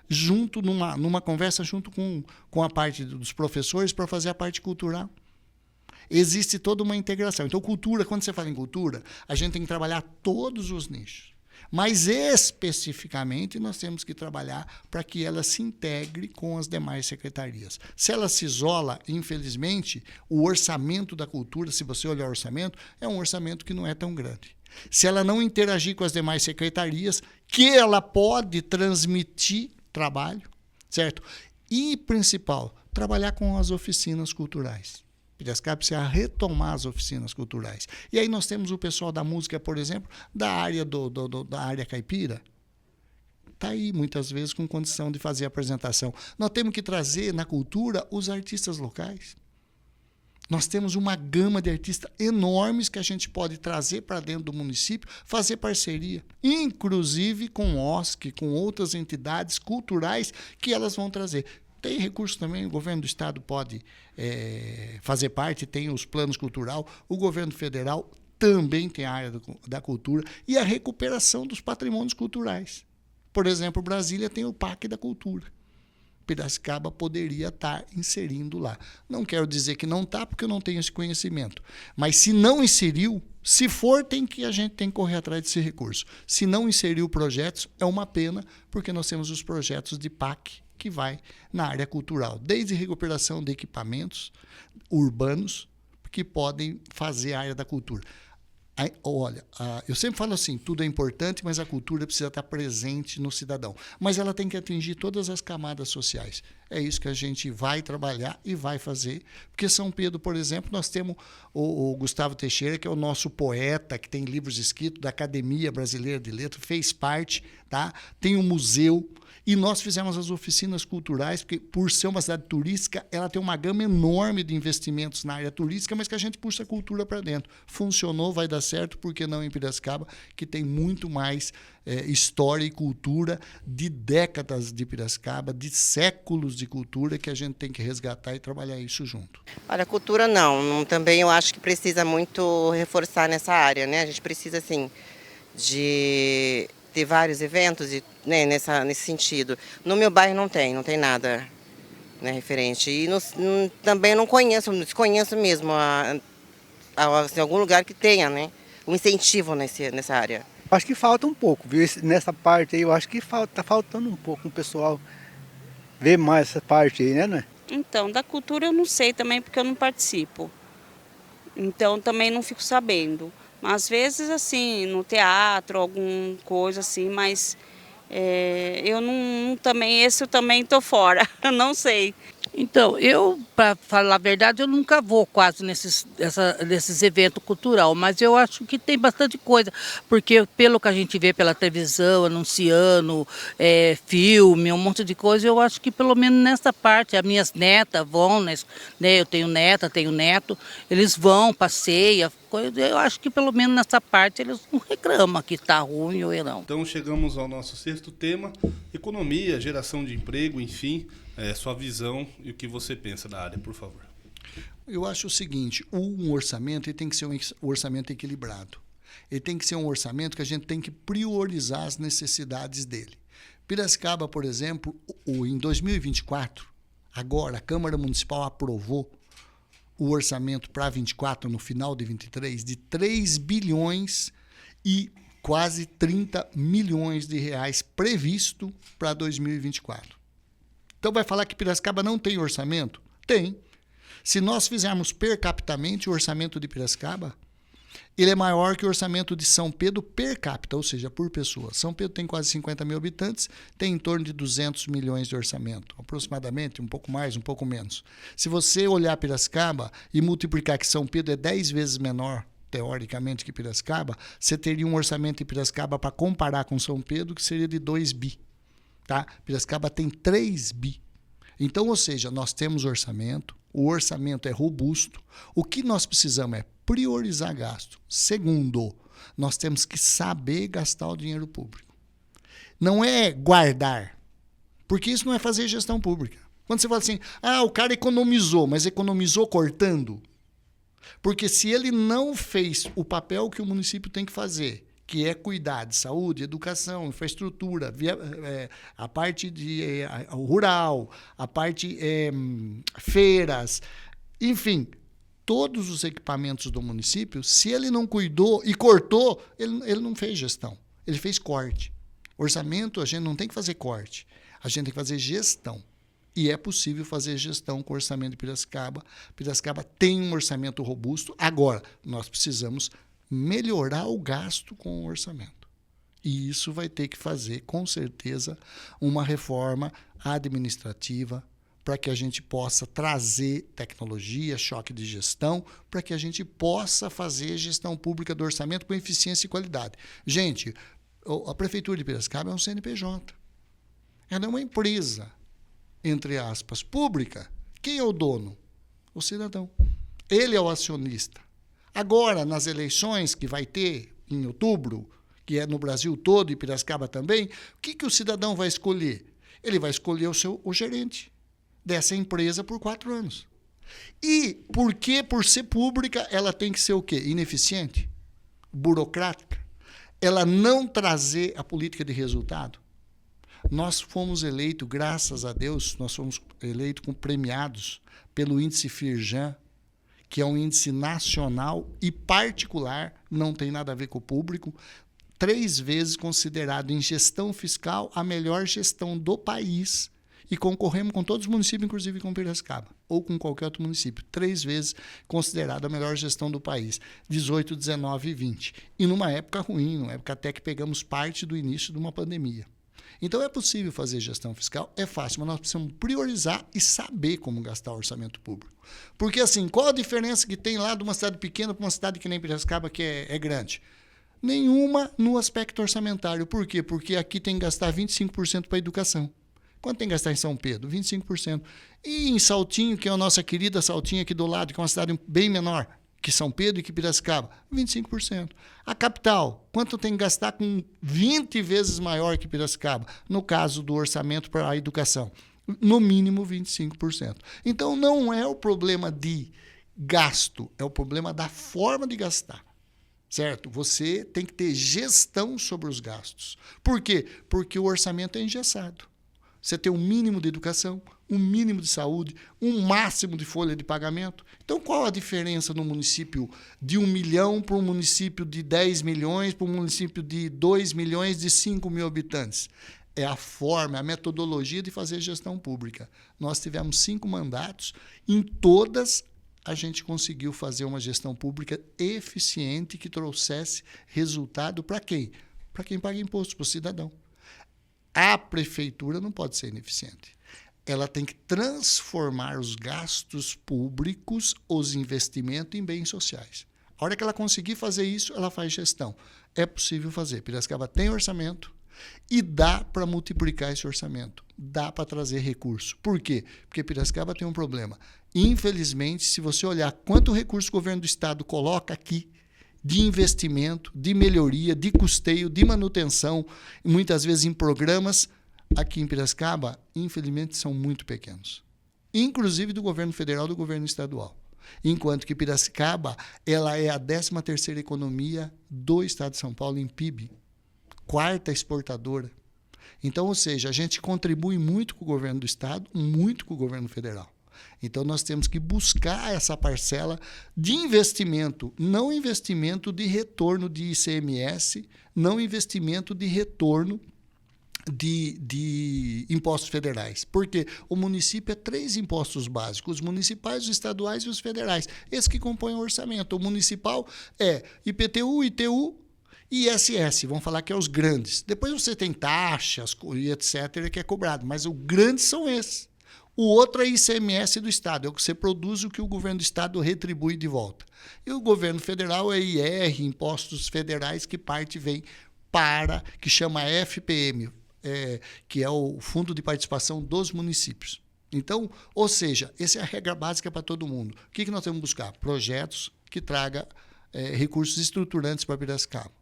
junto numa conversa junto com a parte dos professores para fazer a parte cultural. Existe toda uma integração. Então, cultura, quando você fala em cultura, a gente tem que trabalhar todos os nichos. Mas, especificamente, nós temos que trabalhar para que ela se integre com as demais secretarias. Se ela se isola, infelizmente, o orçamento da cultura, se você olhar o orçamento, é um orçamento que não é tão grande. Se ela não interagir com as demais secretarias, que ela pode transmitir trabalho, certo? E, principal, trabalhar com as oficinas culturais. Piracicaba precisa retomar as oficinas culturais. E aí nós temos o pessoal da música, por exemplo, da área, da área caipira. Está aí, muitas vezes, com condição de fazer a apresentação. Nós temos que trazer na cultura os artistas locais. Nós temos uma gama de artistas enormes que a gente pode trazer para dentro do município, fazer parceria, inclusive com o OSC, com outras entidades culturais que elas vão trazer. Tem recurso também, o governo do estado pode fazer parte, tem os planos cultural, o governo federal também tem a área da cultura e a recuperação dos patrimônios culturais. Por exemplo, Brasília tem o Parque da Cultura. Piracicaba poderia estar inserindo lá. Não quero dizer que não está, porque eu não tenho esse conhecimento. Mas se não inseriu, se for, a gente tem que correr atrás desse recurso. Se não inseriu projetos, é uma pena, porque nós temos os projetos de PAC que vai na área cultural, desde recuperação de equipamentos urbanos que podem fazer a área da cultura. Olha, eu sempre falo assim, tudo é importante, mas a cultura precisa estar presente no cidadão. Mas ela tem que atingir todas as camadas sociais. É isso que a gente vai trabalhar e vai fazer. Porque São Pedro, por exemplo, nós temos o Gustavo Teixeira, que é o nosso poeta, que tem livros escritos da Academia Brasileira de Letras, fez parte, tá? Tem um museu. E nós fizemos as oficinas culturais, porque por ser uma cidade turística, ela tem uma gama enorme de investimentos na área turística, mas que a gente puxa a cultura para dentro. Funcionou, vai dar certo, por que não em Piracicaba, que tem muito mais história e cultura de décadas de Piracicaba, de séculos de cultura, que a gente tem que resgatar e trabalhar isso junto. Olha, cultura também eu acho que precisa muito reforçar nessa área, né? A gente precisa, assim, de ter vários eventos, né, nesse sentido. No meu bairro não tem nada, né, referente. E também não desconheço mesmo assim, algum lugar que tenha, né, um incentivo nessa área. Acho que falta um pouco, viu? Nessa parte aí, eu acho que está faltando um pouco o pessoal ver mais essa parte aí, né? Então, da cultura eu não sei também, porque eu não participo. Então, também não fico sabendo. Às vezes, assim, no teatro, alguma coisa assim, mas eu esse eu também estou fora, não sei. Então, para falar a verdade, eu nunca vou quase nesses eventos culturais, mas eu acho que tem bastante coisa, porque pelo que a gente vê pela televisão, anunciando, filme, um monte de coisa, eu acho que pelo menos nessa parte, as minhas netas vão, né, eu tenho neta, tenho neto, eles vão, passeiam, eu acho que pelo menos nessa parte eles não reclamam que está ruim ou não. Então chegamos ao nosso sexto tema, economia, geração de emprego, enfim, sua visão e o que você pensa da área, por favor. Eu acho o seguinte, um orçamento ele tem que ser um orçamento equilibrado. Ele tem que ser um orçamento que a gente tem que priorizar as necessidades dele. Piracicaba, por exemplo, em 2024, agora a Câmara Municipal aprovou o orçamento para 24, no final de 23, de 3 bilhões e quase 30 milhões de reais previsto para 2024. Então vai falar que Piracicaba não tem orçamento? Tem. Se nós fizermos per capitamente o orçamento de Piracicaba, ele é maior que o orçamento de São Pedro per capita, ou seja, por pessoa. São Pedro tem quase 50 mil habitantes, tem em torno de 200 milhões de orçamento, aproximadamente, um pouco mais, um pouco menos. Se você olhar Piracicaba e multiplicar que São Pedro é 10 vezes menor, teoricamente, que Piracicaba, você teria um orçamento de Piracicaba para comparar com São Pedro que seria de 2 bi. Tá? Piracicaba tem 3 bi. Então, ou seja, nós temos orçamento, o orçamento é robusto, o que nós precisamos é priorizar gasto. Segundo, nós temos que saber gastar o dinheiro público. Não é guardar, porque isso não é fazer gestão pública. Quando você fala assim, o cara economizou, mas economizou cortando. Porque se ele não fez o papel que o município tem que fazer, que é cuidar de saúde, educação, infraestrutura, a parte rural, a parte feiras, enfim, todos os equipamentos do município, se ele não cuidou e cortou, ele não fez gestão, ele fez corte. Orçamento, a gente não tem que fazer corte, a gente tem que fazer gestão. E é possível fazer gestão com o orçamento de Piracicaba. Piracicaba tem um orçamento robusto. Agora, nós precisamos melhorar o gasto com o orçamento. E isso vai ter que fazer, com certeza, uma reforma administrativa, para que a gente possa trazer tecnologia, choque de gestão, para que a gente possa fazer gestão pública do orçamento com eficiência e qualidade. Gente, a Prefeitura de Piracicaba é um CNPJ. Ela é uma empresa, entre aspas, pública. Quem é o dono? O cidadão. Ele é o acionista. Agora, nas eleições que vai ter em outubro, que é no Brasil todo e Piracicaba também, o que o cidadão vai escolher? Ele vai escolher o gerente dessa empresa por 4 anos. E por que, por ser pública, ela tem que ser o quê? Ineficiente? Burocrática? Ela não trazer a política de resultado? Nós fomos eleitos, graças a Deus, nós fomos eleitos com premiados pelo índice Firjan, que é um índice nacional e particular, não tem nada a ver com o público, 3 vezes considerado em gestão fiscal a melhor gestão do país, e concorremos com todos os municípios, inclusive com Piracicaba, ou com qualquer outro município. 3 vezes considerado a melhor gestão do país, 18, 19 e 20. E numa época ruim, numa época até que pegamos parte do início de uma pandemia. Então é possível fazer gestão fiscal, é fácil, mas nós precisamos priorizar e saber como gastar o orçamento público. Porque assim, qual a diferença que tem lá de uma cidade pequena para uma cidade que nem Piracicaba, que é grande? Nenhuma no aspecto orçamentário. Por quê? Porque aqui tem que gastar 25% para a educação. Quanto tem que gastar em São Pedro? 25%. E em Saltinho, que é a nossa querida Saltinho aqui do lado, que é uma cidade bem menor que São Pedro e que Piracicaba, 25%. A capital, quanto tem que gastar com 20 vezes maior que Piracicaba, no caso do orçamento para a educação? No mínimo 25%. Então, não é o problema de gasto, é o problema da forma de gastar. Certo? Você tem que ter gestão sobre os gastos. Por quê? Porque o orçamento é engessado. Você tem um mínimo de educação, um mínimo de saúde, um máximo de folha de pagamento. Então, qual a diferença no município de 1 milhão para um município de 10 milhões, para um município de 2 milhões, de 5 mil habitantes? É a forma, a metodologia de fazer gestão pública. Nós tivemos 5 mandatos, em todas a gente conseguiu fazer uma gestão pública eficiente que trouxesse resultado para quem? Para quem paga imposto, para o cidadão. A prefeitura não pode ser ineficiente. Ela tem que transformar os gastos públicos, os investimentos em bens sociais. A hora que ela conseguir fazer isso, ela faz gestão. É possível fazer. Piracicaba tem orçamento e dá para multiplicar esse orçamento. Dá para trazer recurso. Por quê? Porque Piracicaba tem um problema. Infelizmente, se você olhar quanto recurso o governo do estado coloca aqui, de investimento, de melhoria, de custeio, de manutenção, muitas vezes em programas, aqui em Piracicaba, infelizmente, são muito pequenos. Inclusive do governo federal e do governo estadual. Enquanto que Piracicaba ela é a 13ª economia do estado de São Paulo em PIB, 4ª exportadora. Então, ou seja, a gente contribui muito com o governo do estado, muito com o governo federal. Então, nós temos que buscar essa parcela de investimento, não investimento de retorno de ICMS, não investimento de retorno de impostos federais. Porque o município é 3 impostos básicos, os municipais, os estaduais e os federais. Esses que compõem o orçamento. O municipal é IPTU, ITU e ISS, vamos falar que é os grandes. Depois você tem taxas e etc. que é cobrado, mas os grandes são esses. O outro é ICMS do Estado, é o que você produz, o que o governo do Estado retribui de volta. E o governo federal é IR, impostos federais, que parte vem para, que chama FPM, que é o Fundo de Participação dos Municípios. Então, ou seja, essa é a regra básica para todo mundo. O que nós temos que buscar? Projetos que tragam recursos estruturantes para Piracicaba.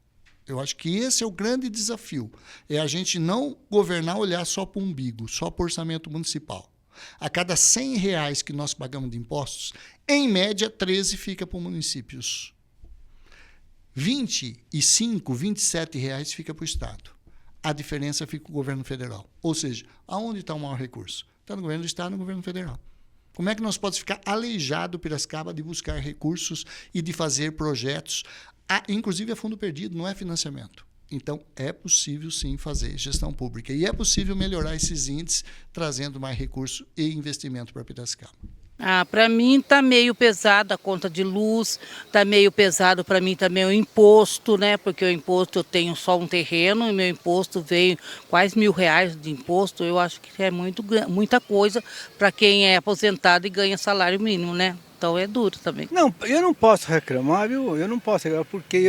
Eu acho que esse é o grande desafio. É a gente não governar, olhar só para o umbigo, só para o orçamento municipal. A cada R$100 que nós pagamos de impostos, em média, 13 fica para os municípios. 25, R$27 fica para o Estado. A diferença fica com o governo federal. Ou seja, aonde está o maior recurso? Está no governo do Estado e no governo federal. Como é que nós podemos ficar aleijado, Piracicaba, de buscar recursos e de fazer projetos, inclusive a fundo perdido, não é financiamento? Então, é possível, sim, fazer gestão pública. E é possível melhorar esses índices, trazendo mais recurso e investimento para Piracicaba. Para mim tá meio pesado a conta de luz, tá meio pesado para mim também o imposto, né? Porque o imposto eu tenho só um terreno e meu imposto veio quase R$ 1.000 de imposto. Eu acho que é muita coisa para quem é aposentado e ganha salário mínimo, né? Então é duro também. Não, eu não posso reclamar, viu? Eu não posso reclamar, porque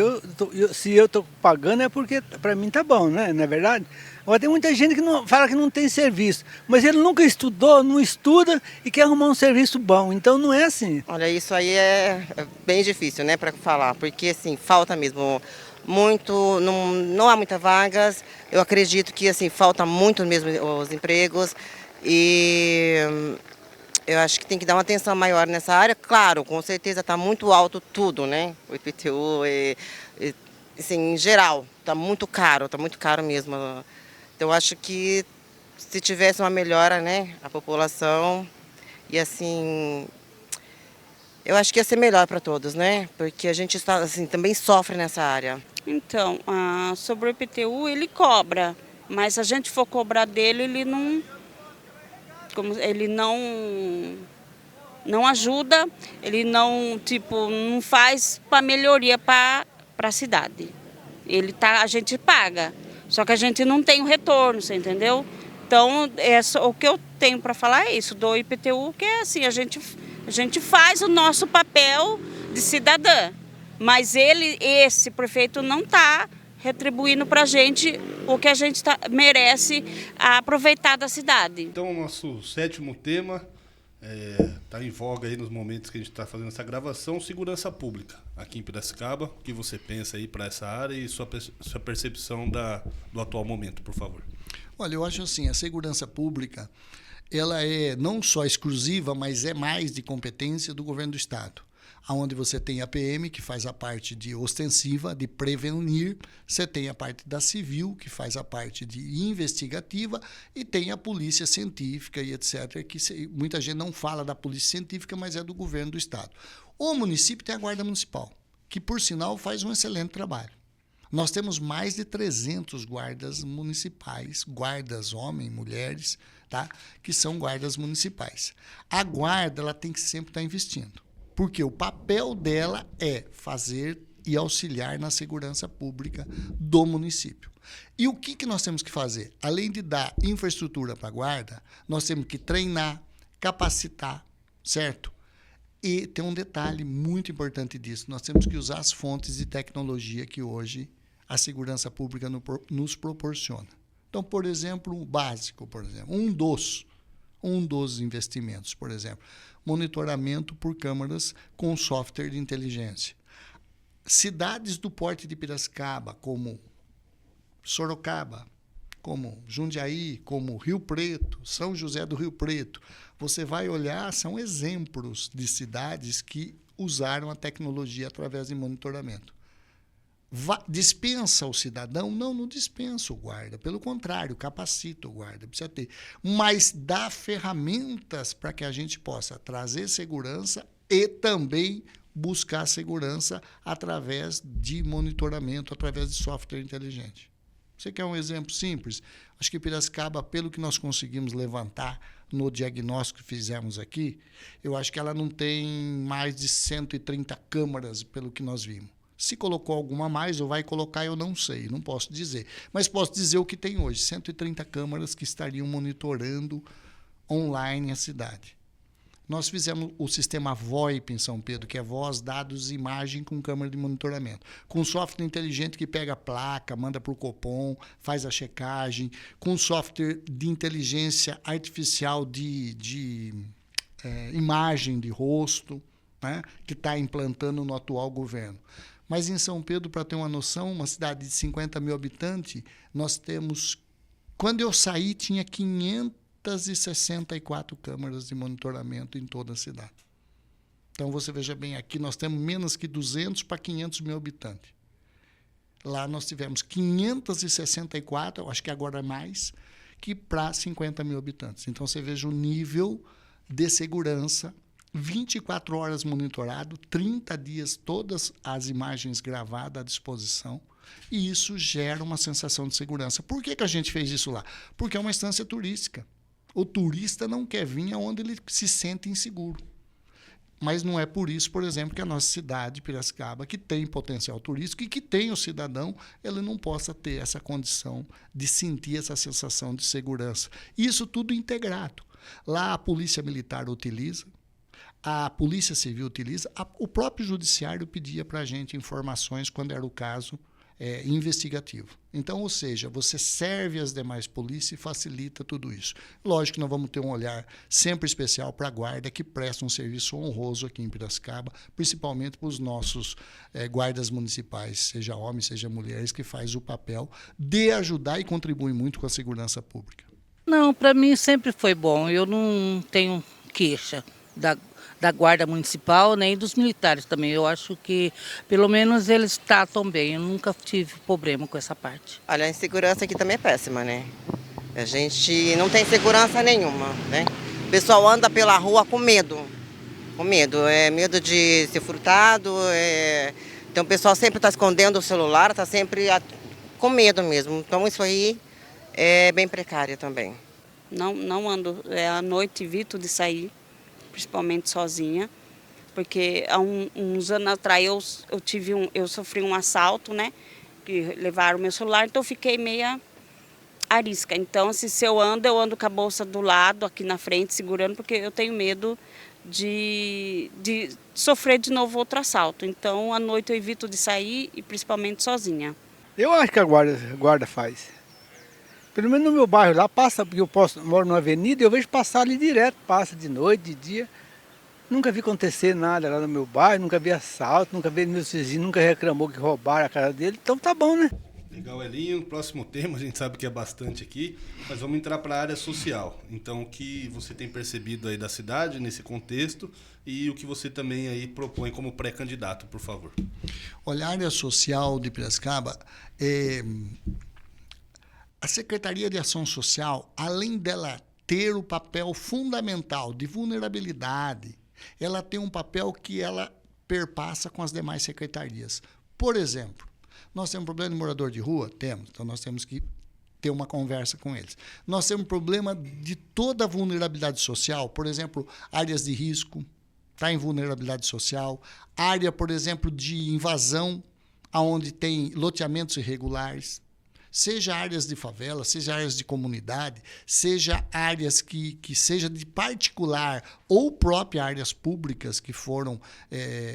se eu estou pagando é porque para mim tá bom, né? Não é verdade? Agora tem muita gente que fala que não tem serviço, mas ele nunca estudou, não estuda e quer arrumar um serviço bom. Então não é assim. Olha, isso aí é bem difícil, né, para falar, porque assim, falta mesmo muito, não há muitas vagas. Eu acredito que assim, falta muito mesmo os empregos e eu acho que tem que dar uma atenção maior nessa área. Claro, com certeza está muito alto tudo, né? O IPTU, assim, em geral, está muito caro mesmo. Então, acho que se tivesse uma melhora, né, a população, e assim, eu acho que ia ser melhor para todos, né? Porque a gente está, assim, também sofre nessa área. Então, sobre o IPTU, ele cobra, mas se a gente for cobrar dele, ele não ajuda, ele não faz para melhoria para a cidade. A gente paga, só que a gente não tem o retorno, você entendeu? Então, o que eu tenho para falar é isso, do IPTU, que é assim, a gente faz o nosso papel de cidadã, mas esse prefeito não está retribuindo para a gente o que a gente merece aproveitar da cidade. Então, o nosso 7º tema está em voga aí nos momentos que a gente está fazendo essa gravação, segurança pública aqui em Piracicaba. O que você pensa aí para essa área e sua percepção do atual momento, por favor? Olha, eu acho assim, a segurança pública, ela é não só exclusiva, mas é mais de competência do governo do Estado. Onde você tem a PM, que faz a parte de ostensiva, de prevenir, você tem a parte da civil, que faz a parte de investigativa, e tem a polícia científica e etc., que muita gente não fala da polícia científica, mas é do governo do Estado. O município tem a Guarda Municipal, que, por sinal, faz um excelente trabalho. Nós temos mais de 300 guardas municipais, guardas homens, mulheres, tá? Que são guardas municipais. A guarda ela tem que sempre estar investindo. Porque o papel dela é fazer e auxiliar na segurança pública do município. E o que nós temos que fazer? Além de dar infraestrutura para a guarda, nós temos que treinar, capacitar, certo? E tem um detalhe muito importante disso, nós temos que usar as fontes de tecnologia que hoje a segurança pública nos proporciona. Então, por exemplo, um básico, um dos investimentos, por exemplo, monitoramento por câmeras com software de inteligência. Cidades do porte de Piracicaba, como Sorocaba, como Jundiaí, como Rio Preto, São José do Rio Preto, você vai olhar, são exemplos de cidades que usaram a tecnologia através de monitoramento. Dispensa o cidadão? Não dispensa o guarda. Pelo contrário, capacita o guarda. Precisa ter. Mas dá ferramentas para que a gente possa trazer segurança e também buscar segurança através de monitoramento, através de software inteligente. Você quer um exemplo simples? Acho que Piracicaba, pelo que nós conseguimos levantar no diagnóstico que fizemos aqui, eu acho que ela não tem mais de 130 câmaras, pelo que nós vimos. Se colocou alguma a mais ou vai colocar, eu não sei, não posso dizer. Mas posso dizer o que tem hoje, 130 câmaras que estariam monitorando online a cidade. Nós fizemos o sistema VoIP em São Pedro, que é voz, dados e imagem com câmera de monitoramento. Com software inteligente que pega a placa, manda para o Copom, faz a checagem. Com software de inteligência artificial de imagem de rosto, né, que está implantando no atual governo. Mas em São Pedro, para ter uma noção, uma cidade de 50 mil habitantes, nós temos... Quando eu saí, tinha 564 câmeras de monitoramento em toda a cidade. Então, você veja bem, aqui nós temos menos que 200 para 500 mil habitantes. Lá nós tivemos 564, eu acho que agora é mais, que para 50 mil habitantes. Então, você veja o nível de segurança, 24 horas monitorado, 30 dias, todas as imagens gravadas à disposição, e isso gera uma sensação de segurança. Por que a gente fez isso lá? Porque é uma instância turística. O turista não quer vir aonde ele se sente inseguro. Mas não é por isso, por exemplo, que a nossa cidade, Piracicaba, que tem potencial turístico e que tem o cidadão, ele não possa ter essa condição de sentir essa sensação de segurança. Isso tudo integrado. Lá a Polícia Militar utiliza, a Polícia Civil utiliza, o próprio Judiciário pedia para a gente informações quando era o caso investigativo. Então, ou seja, você serve as demais polícias e facilita tudo isso. Lógico que nós vamos ter um olhar sempre especial para a guarda, que presta um serviço honroso aqui em Piracicaba, principalmente para os nossos guardas municipais, seja homens, seja mulheres, que faz o papel de ajudar e contribui muito com a segurança pública. Não, para mim sempre foi bom. Eu não tenho queixa da Guarda Municipal, nem dos militares também. Eu acho que, pelo menos, eles tratam bem. Eu nunca tive problema com essa parte. Olha, a insegurança aqui também é péssima, né? A gente não tem segurança nenhuma, né? O pessoal anda pela rua com medo. Com medo. Medo de ser furtado. Então o pessoal sempre está escondendo o celular, está sempre com medo mesmo. Então isso aí é bem precário também. Não ando. À noite evito de sair, principalmente sozinha, porque há uns anos atrás eu sofri um assalto, né? Que levaram o meu celular, então eu fiquei meia arisca. Então, se eu ando com a bolsa do lado, aqui na frente, segurando, porque eu tenho medo de sofrer de novo outro assalto. Então, à noite eu evito de sair e principalmente sozinha. Eu acho que a guarda faz. Pelo menos no meu bairro lá, passa, porque moro numa avenida, eu vejo passar ali direto, passa de noite, de dia. Nunca vi acontecer nada lá no meu bairro, nunca vi assalto, nunca vi meus vizinhos, nunca reclamou que roubaram a casa dele, então tá bom, né? Legal, Elinho. Próximo tema, a gente sabe que é bastante aqui, mas vamos entrar para a área social. Então, o que você tem percebido aí da cidade nesse contexto e o que você também aí propõe como pré-candidato, por favor. Olha, a área social de Piracicaba, a Secretaria de Ação Social, além dela ter o papel fundamental de vulnerabilidade, ela tem um papel que ela perpassa com as demais secretarias. Por exemplo, nós temos problema de morador de rua? Temos. Então, nós temos que ter uma conversa com eles. Nós temos problema de toda a vulnerabilidade social, por exemplo, áreas de risco, está em vulnerabilidade social, área, por exemplo, de invasão, onde tem loteamentos irregulares, seja áreas de favela, seja áreas de comunidade, seja áreas que seja de particular ou próprias áreas públicas que foram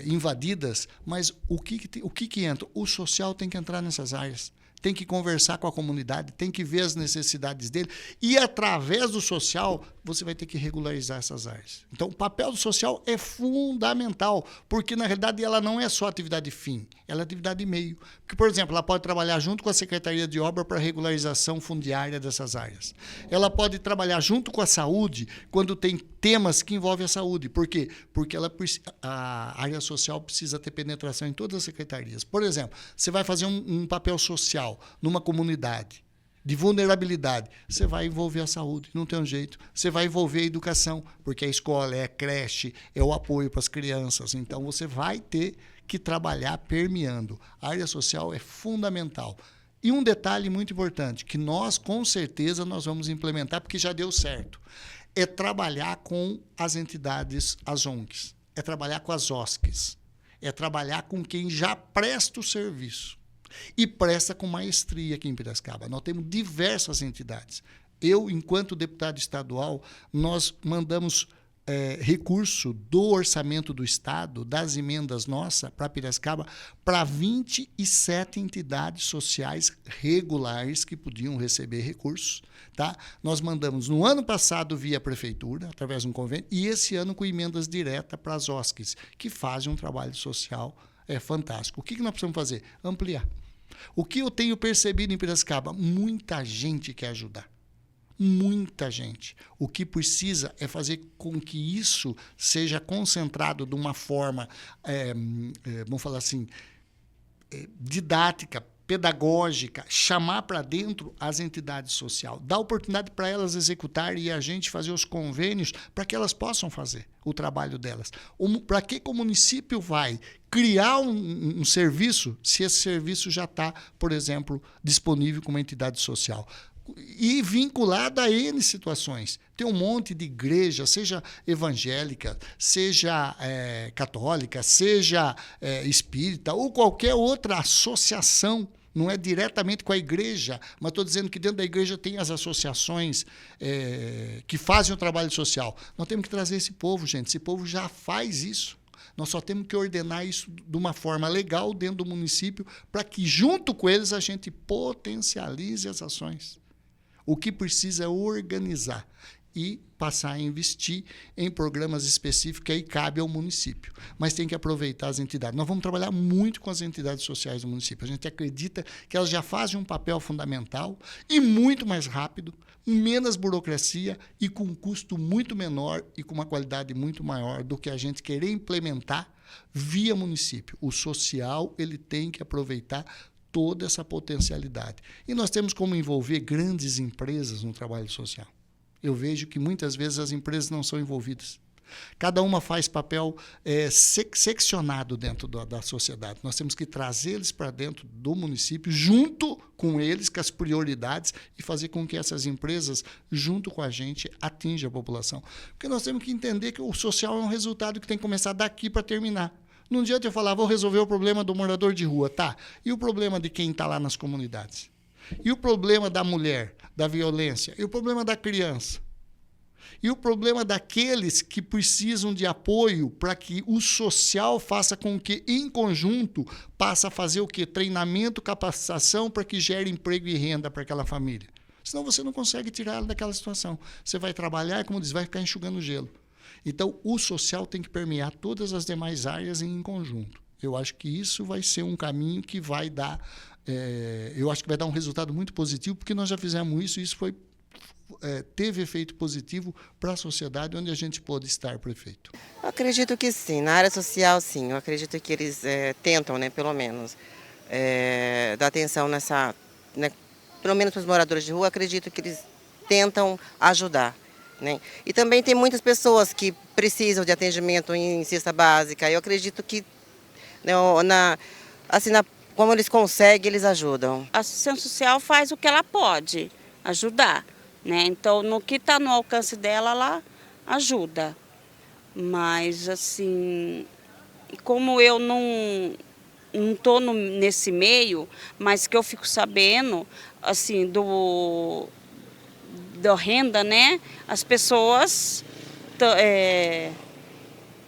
invadidas, mas o que entra? O social tem que entrar nessas áreas, tem que conversar com a comunidade, tem que ver as necessidades dele e, através do social, você vai ter que regularizar essas áreas. Então, o papel do social é fundamental, porque, na realidade, ela não é só atividade fim, ela é atividade meio. Porque, por exemplo, ela pode trabalhar junto com a Secretaria de Obra para regularização fundiária dessas áreas. Ela pode trabalhar junto com a saúde quando tem temas que envolvem a saúde. Por quê? Porque a área social precisa ter penetração em todas as secretarias. Por exemplo, você vai fazer um papel social numa comunidade de vulnerabilidade, você vai envolver a saúde, não tem um jeito. Você vai envolver a educação, porque a escola é a creche, é o apoio para as crianças. Então, você vai ter que trabalhar permeando. A área social é fundamental. E um detalhe muito importante, que nós, com certeza, nós vamos implementar, porque já deu certo, é trabalhar com as entidades, as ONGs, é trabalhar com as OSCs, é trabalhar com quem já presta o serviço. E presta com maestria aqui em Piracicaba. Nós temos diversas entidades. Eu, enquanto deputado estadual, nós mandamos recurso do orçamento do Estado, das emendas nossas, para Piracicaba, para 27 entidades sociais regulares que podiam receber recursos. Tá? Nós mandamos no ano passado via prefeitura, através de um convênio, e esse ano com emendas diretas para as OSCs, que fazem um trabalho social fantástico. O que nós precisamos fazer? Ampliar. O que eu tenho percebido em Piracicaba? Muita gente quer ajudar. Muita gente. O que precisa é fazer com que isso seja concentrado de uma forma, vamos falar assim, didática, pedagógica, chamar para dentro as entidades sociais, dar oportunidade para elas executarem e a gente fazer os convênios para que elas possam fazer o trabalho delas. Para que o município vai criar um serviço se esse serviço já está, por exemplo, disponível com uma entidade social? E vinculada a N situações. Tem um monte de igreja, seja evangélica, seja católica, seja espírita, ou qualquer outra associação, não é diretamente com a igreja, mas estou dizendo que dentro da igreja tem as associações que fazem o trabalho social. Nós temos que trazer esse povo, gente. Esse povo já faz isso. Nós só temos que ordenar isso de uma forma legal dentro do município para que, junto com eles, a gente potencialize as ações. O que precisa é organizar e passar a investir em programas específicos que aí cabe ao município. Mas tem que aproveitar as entidades. Nós vamos trabalhar muito com as entidades sociais do município. A gente acredita que elas já fazem um papel fundamental e muito mais rápido, menos burocracia e com um custo muito menor e com uma qualidade muito maior do que a gente querer implementar via município. O social ele tem que aproveitar toda essa potencialidade. E nós temos como envolver grandes empresas no trabalho social. Eu vejo que muitas vezes as empresas não são envolvidas. Cada uma faz papel seccionado dentro da sociedade. Nós temos que trazê-los para dentro do município, junto com eles, com as prioridades, e fazer com que essas empresas, junto com a gente, atinjam a população. Porque nós temos que entender que o social é um resultado que tem que começar daqui para terminar. Não adianta eu falar, vou resolver o problema do morador de rua, tá? E o problema de quem está lá nas comunidades? E o problema da mulher, da violência? E o problema da criança? E o problema daqueles que precisam de apoio para que o social faça com que, em conjunto, passe a fazer o quê? Treinamento, capacitação para que gere emprego e renda para aquela família. Senão você não consegue tirar ela daquela situação. Você vai trabalhar e, como diz, vai ficar enxugando gelo. Então, o social tem que permear todas as demais áreas em conjunto. Eu acho que isso vai ser um caminho que vai dar... eu acho que vai dar um resultado muito positivo, porque nós já fizemos isso e isso teve efeito positivo para a sociedade onde a gente pôde estar, prefeito. Eu acredito que sim. Na área social, sim. Eu acredito que eles tentam, né, pelo menos, dar atenção nessa... Né, pelo menos para os moradores de rua, acredito que eles tentam ajudar. Né? E também tem muitas pessoas que precisam de atendimento em cesta básica. Eu acredito que, como eles conseguem, eles ajudam. A assistência social faz o que ela pode ajudar, né? Então, no que está no alcance dela, ela ajuda. Mas, assim, como eu não estou nesse meio, mas que eu fico sabendo, assim, da renda, né? As pessoas,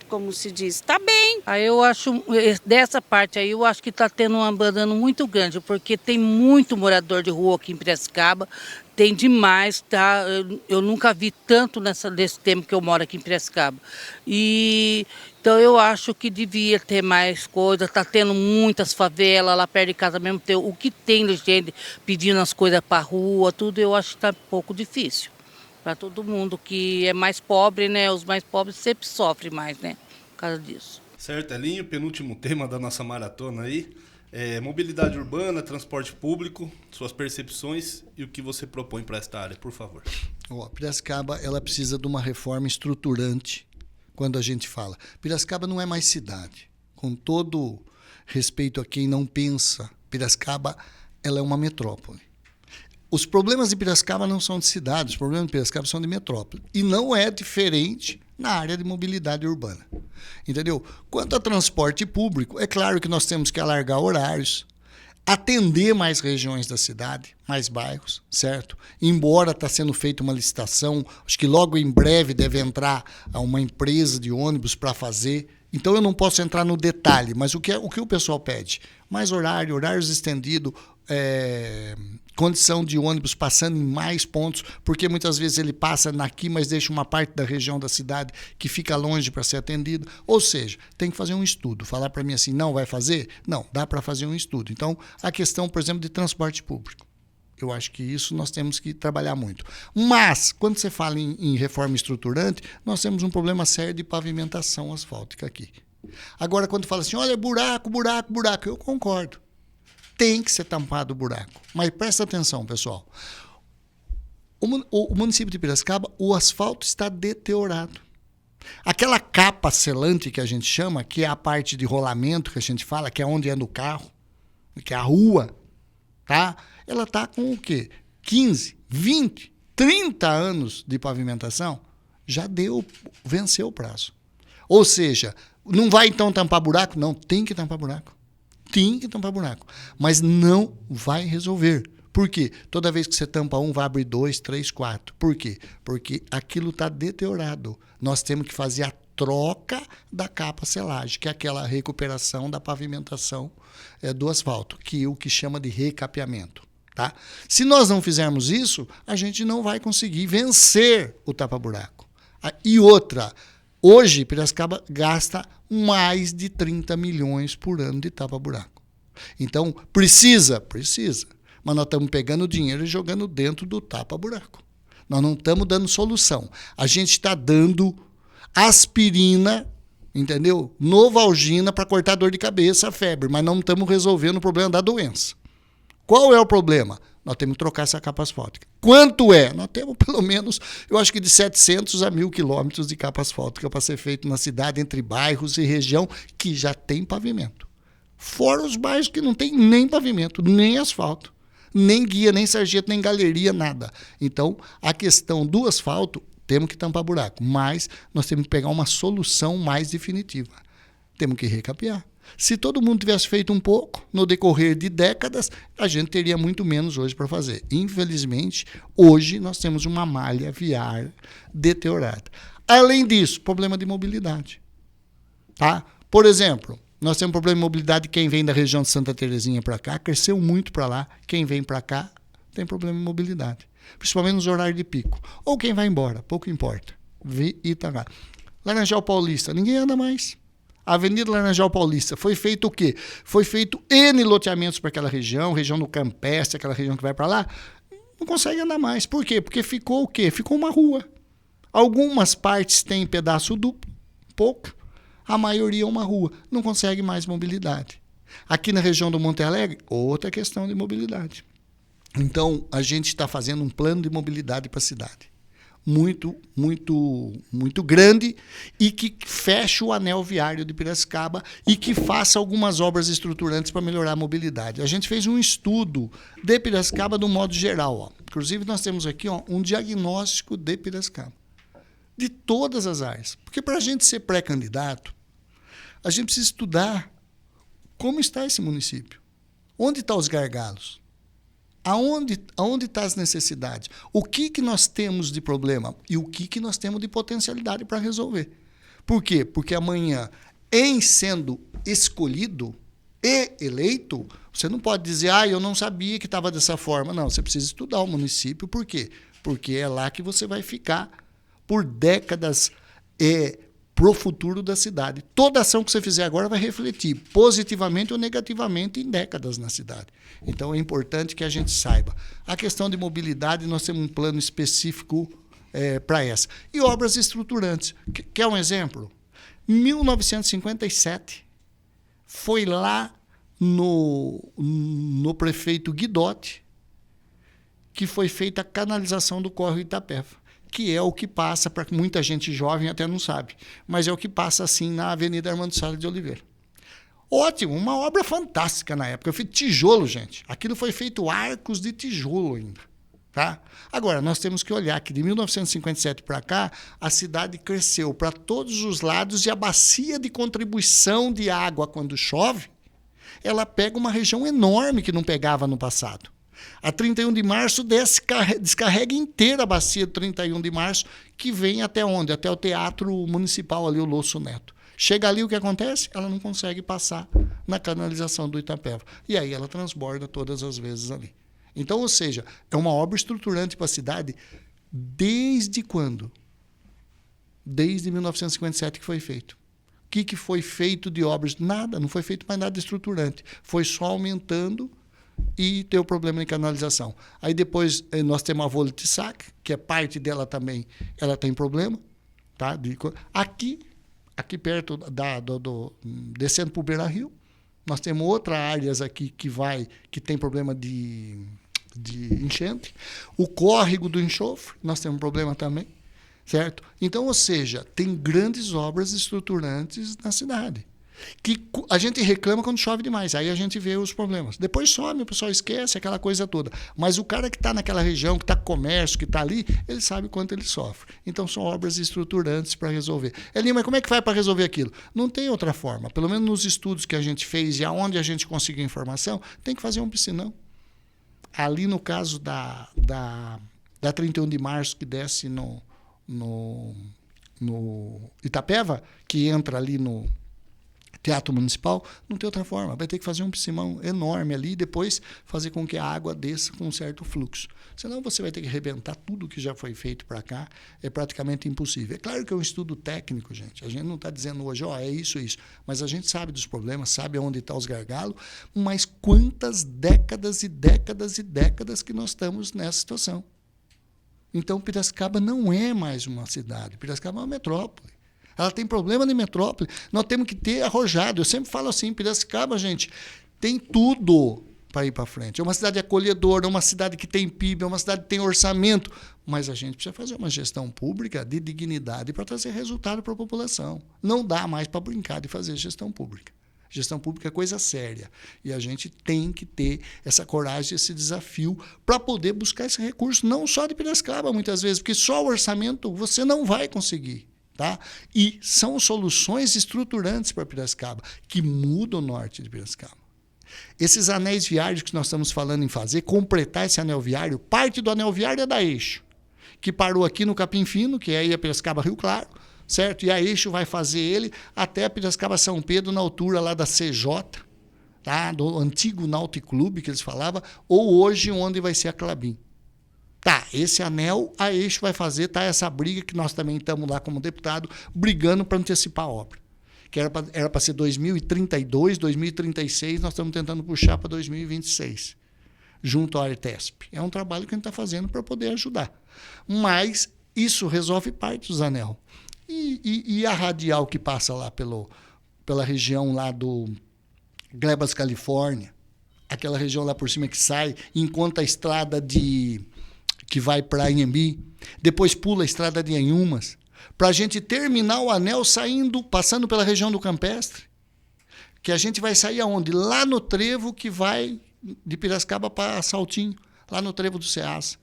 como se diz, está bem. Aí eu acho, dessa parte aí, eu acho que está tendo um abandono muito grande, porque tem muito morador de rua aqui em Piracicaba, tem demais, tá? Eu nunca vi tanto nesse tempo que eu moro aqui em Piracicaba. Então eu acho que devia ter mais coisas, tá tendo muitas favelas lá perto de casa mesmo, o que tem de gente pedindo as coisas para a rua, tudo, eu acho que está um pouco difícil. Para todo mundo que é mais pobre, né? Os mais pobres sempre sofrem mais, né? Por causa disso. Certo, Elinho, penúltimo tema da nossa maratona aí. Mobilidade urbana, transporte público, suas percepções e o que você propõe para esta área, por favor. Piracicaba ela precisa de uma reforma estruturante quando a gente fala. Piracicaba não é mais cidade. Com todo respeito a quem não pensa, Piracicaba ela é uma metrópole. Os problemas de Piracicaba não são de cidade, os problemas de Piracicaba são de metrópole. E não é diferente na área de mobilidade urbana. Entendeu? Quanto a transporte público, é claro que nós temos que alargar horários, atender mais regiões da cidade, mais bairros, certo? Embora está sendo feita uma licitação, acho que logo em breve deve entrar uma empresa de ônibus para fazer. Então eu não posso entrar no detalhe, mas o que o pessoal pede? Mais horários estendidos, condição de ônibus passando em mais pontos, porque muitas vezes ele passa aqui, mas deixa uma parte da região da cidade que fica longe para ser atendido. Ou seja, tem que fazer um estudo. Falar para mim assim, não vai fazer? Não, dá para fazer um estudo. Então, a questão, por exemplo, de transporte público. Eu acho que isso nós temos que trabalhar muito. Mas, quando você fala em reforma estruturante, nós temos um problema sério de pavimentação asfáltica aqui. Agora, quando fala assim, olha, buraco, eu concordo. Tem que ser tampado o buraco. Mas presta atenção, pessoal. O município de Piracicaba, o asfalto está deteriorado. Aquela capa selante que a gente chama, que é a parte de rolamento que a gente fala, que é onde anda o carro, que é a rua, tá? Ela está com o quê? 15, 20, 30 anos de pavimentação, já venceu o prazo. Ou seja, não vai então tampar buraco? Não, tem que tampar buraco. Tem que tampar buraco. Mas não vai resolver. Por quê? Toda vez que você tampa um, vai abrir 2, 3, 4. Por quê? Porque aquilo está deteriorado. Nós temos que fazer a troca da capa selagem, que é aquela recuperação da pavimentação do asfalto, que é o que chama de recapeamento. Tá? Se nós não fizermos isso, a gente não vai conseguir vencer o tapa-buraco. E outra, hoje Piracicaba gasta mais de 30 milhões por ano de tapa-buraco. Então, precisa. Mas nós estamos pegando dinheiro e jogando dentro do tapa-buraco. Nós não estamos dando solução. A gente está dando aspirina, entendeu? Novalgina para cortar dor de cabeça, febre, mas não estamos resolvendo o problema da doença. Qual é o problema? Nós temos que trocar essa capa asfáltica. Quanto é? Nós temos pelo menos, eu acho que de 700 a 1.000 quilômetros de capa asfáltica para ser feito na cidade, entre bairros e região que já tem pavimento. Fora os bairros que não tem nem pavimento, nem asfalto, nem guia, nem sarjeta, nem galeria, nada. Então, a questão do asfalto, temos que tampar buraco, mas nós temos que pegar uma solução mais definitiva. Temos que recapear. Se todo mundo tivesse feito um pouco, no decorrer de décadas, a gente teria muito menos hoje para fazer. Infelizmente, hoje nós temos uma malha viária deteriorada. Além disso, problema de mobilidade. Tá? Por exemplo, nós temos problema de mobilidade, quem vem da região de Santa Terezinha para cá, cresceu muito para lá, quem vem para cá tem problema de mobilidade, principalmente nos horários de pico. Ou quem vai embora, pouco importa. Itagá. Laranjal Paulista, ninguém anda mais. A Avenida Laranjal Paulista, foi feito o quê? Foi feito N loteamentos para aquela região do Campestre, aquela região que vai para lá, não consegue andar mais. Por quê? Porque ficou o quê? Ficou uma rua. Algumas partes têm pedaço duplo, pouca. A maioria é uma rua. Não consegue mais mobilidade. Aqui na região do Monte Alegre, outra questão de mobilidade. Então, a gente está fazendo um plano de mobilidade para a cidade. Muito, muito, muito grande e que feche o anel viário de Piracicaba e que faça algumas obras estruturantes para melhorar a mobilidade. A gente fez um estudo de Piracicaba do modo geral. Ó. Inclusive, nós temos aqui um diagnóstico de Piracicaba, de todas as áreas. Porque para a gente ser pré-candidato, a gente precisa estudar como está esse município. Onde estão os gargalos? Aonde estão as necessidades? O que nós temos de problema e o que nós temos de potencialidade para resolver? Por quê? Porque amanhã, em sendo escolhido e eleito, você não pode dizer, eu não sabia que estava dessa forma. Não, você precisa estudar o município. Por quê? Porque é lá que você vai ficar por décadas para o futuro da cidade. Toda ação que você fizer agora vai refletir positivamente ou negativamente em décadas na cidade. Então, é importante que a gente saiba. A questão de mobilidade, nós temos um plano específico para essa. E obras estruturantes. Quer um exemplo? Em 1957, foi lá no prefeito Guidotti que foi feita a canalização do córrego Itapeva, que é o que passa, para muita gente jovem até não sabe, mas é o que passa assim na Avenida Armando Salles de Oliveira. Ótimo, uma obra fantástica na época. Eu fiz tijolo, gente. Aquilo foi feito arcos de tijolo ainda. Tá? Agora, nós temos que olhar que de 1957 para cá, a cidade cresceu para todos os lados e a bacia de contribuição de água, quando chove, ela pega uma região enorme que não pegava no passado. A 31 de março descarrega inteira a bacia do 31 de março, que vem até onde? Até o Teatro Municipal, ali o Lúcio Neto. Chega ali, o que acontece? Ela não consegue passar na canalização do Itapeva. E aí ela transborda todas as vezes ali. Então, ou seja, é uma obra estruturante para a cidade desde quando? Desde 1957 que foi feito. O que foi feito de obras? Nada, não foi feito mais nada estruturante. Foi só aumentando e ter o problema de canalização. Aí depois nós temos a Voltisac, que é parte dela também, ela tem problema. Tá? Aqui perto descendo para o Beira-Rio, nós temos outras áreas aqui que tem problema de enchente. O córrego do enxofre, nós temos problema também, certo? Então, ou seja, tem grandes obras estruturantes na cidade. que a gente reclama quando chove demais, aí a gente vê os problemas. Depois some, o pessoal esquece, aquela coisa toda. Mas o cara que está naquela região, que está com comércio, que está ali, ele sabe quanto ele sofre. Então são obras estruturantes para resolver. Elinho, mas como é que vai para resolver aquilo? Não tem outra forma. Pelo menos nos estudos que a gente fez e aonde a gente conseguiu informação, tem que fazer um piscinão. Ali no caso da 31 de março, que desce no Itapeva, que entra ali no Teatro Municipal, não tem outra forma. Vai ter que fazer um piscinão enorme ali e depois fazer com que a água desça com um certo fluxo. Senão você vai ter que arrebentar tudo que já foi feito para cá. É praticamente impossível. É claro que é um estudo técnico, gente. A gente não está dizendo hoje, é isso. Mas a gente sabe dos problemas, sabe onde estão os gargalos, mas quantas décadas e décadas e décadas que nós estamos nessa situação. Então, Piracicaba não é mais uma cidade. Piracicaba é uma metrópole. Ela tem problema de metrópole. Nós temos que ter arrojado. Eu sempre falo assim, Piracicaba, gente, tem tudo para ir para frente. É uma cidade acolhedora, é uma cidade que tem PIB, é uma cidade que tem orçamento. Mas a gente precisa fazer uma gestão pública de dignidade para trazer resultado para a população. Não dá mais para brincar de fazer gestão pública. Gestão pública é coisa séria. E a gente tem que ter essa coragem, esse desafio para poder buscar esse recurso, não só de Piracicaba, muitas vezes, porque só o orçamento você não vai conseguir. Tá? E são soluções estruturantes para Piracicaba, que mudam o norte de Piracicaba. Esses anéis viários que nós estamos falando em fazer, completar esse anel viário, parte do anel viário é da Eixo, que parou aqui no Capim Fino, que é aí a Piracicaba-Rio Claro, certo? E a Eixo vai fazer ele até a Piracicaba-São Pedro, na altura lá da CJ, tá? Do antigo Náutico Clube, que eles falavam, ou hoje onde vai ser a Clabin. Tá, esse anel a Eixo vai fazer, tá? Essa briga que nós também estamos lá como deputado, brigando para antecipar a obra. Que era para ser 2032, 2036, nós estamos tentando puxar para 2026, junto à Artesp. É um trabalho que a gente está fazendo para poder ajudar. Mas isso resolve parte dos anel. E a radial que passa lá pela região lá do Glebas, Califórnia, aquela região lá por cima que sai, enquanto a estrada que vai para Inhambi, depois pula a estrada de Anhumas, para a gente terminar o anel passando pela região do Campestre, que a gente vai sair aonde? Lá no trevo que vai de Piracicaba para Saltinho, lá no trevo do Ceasa.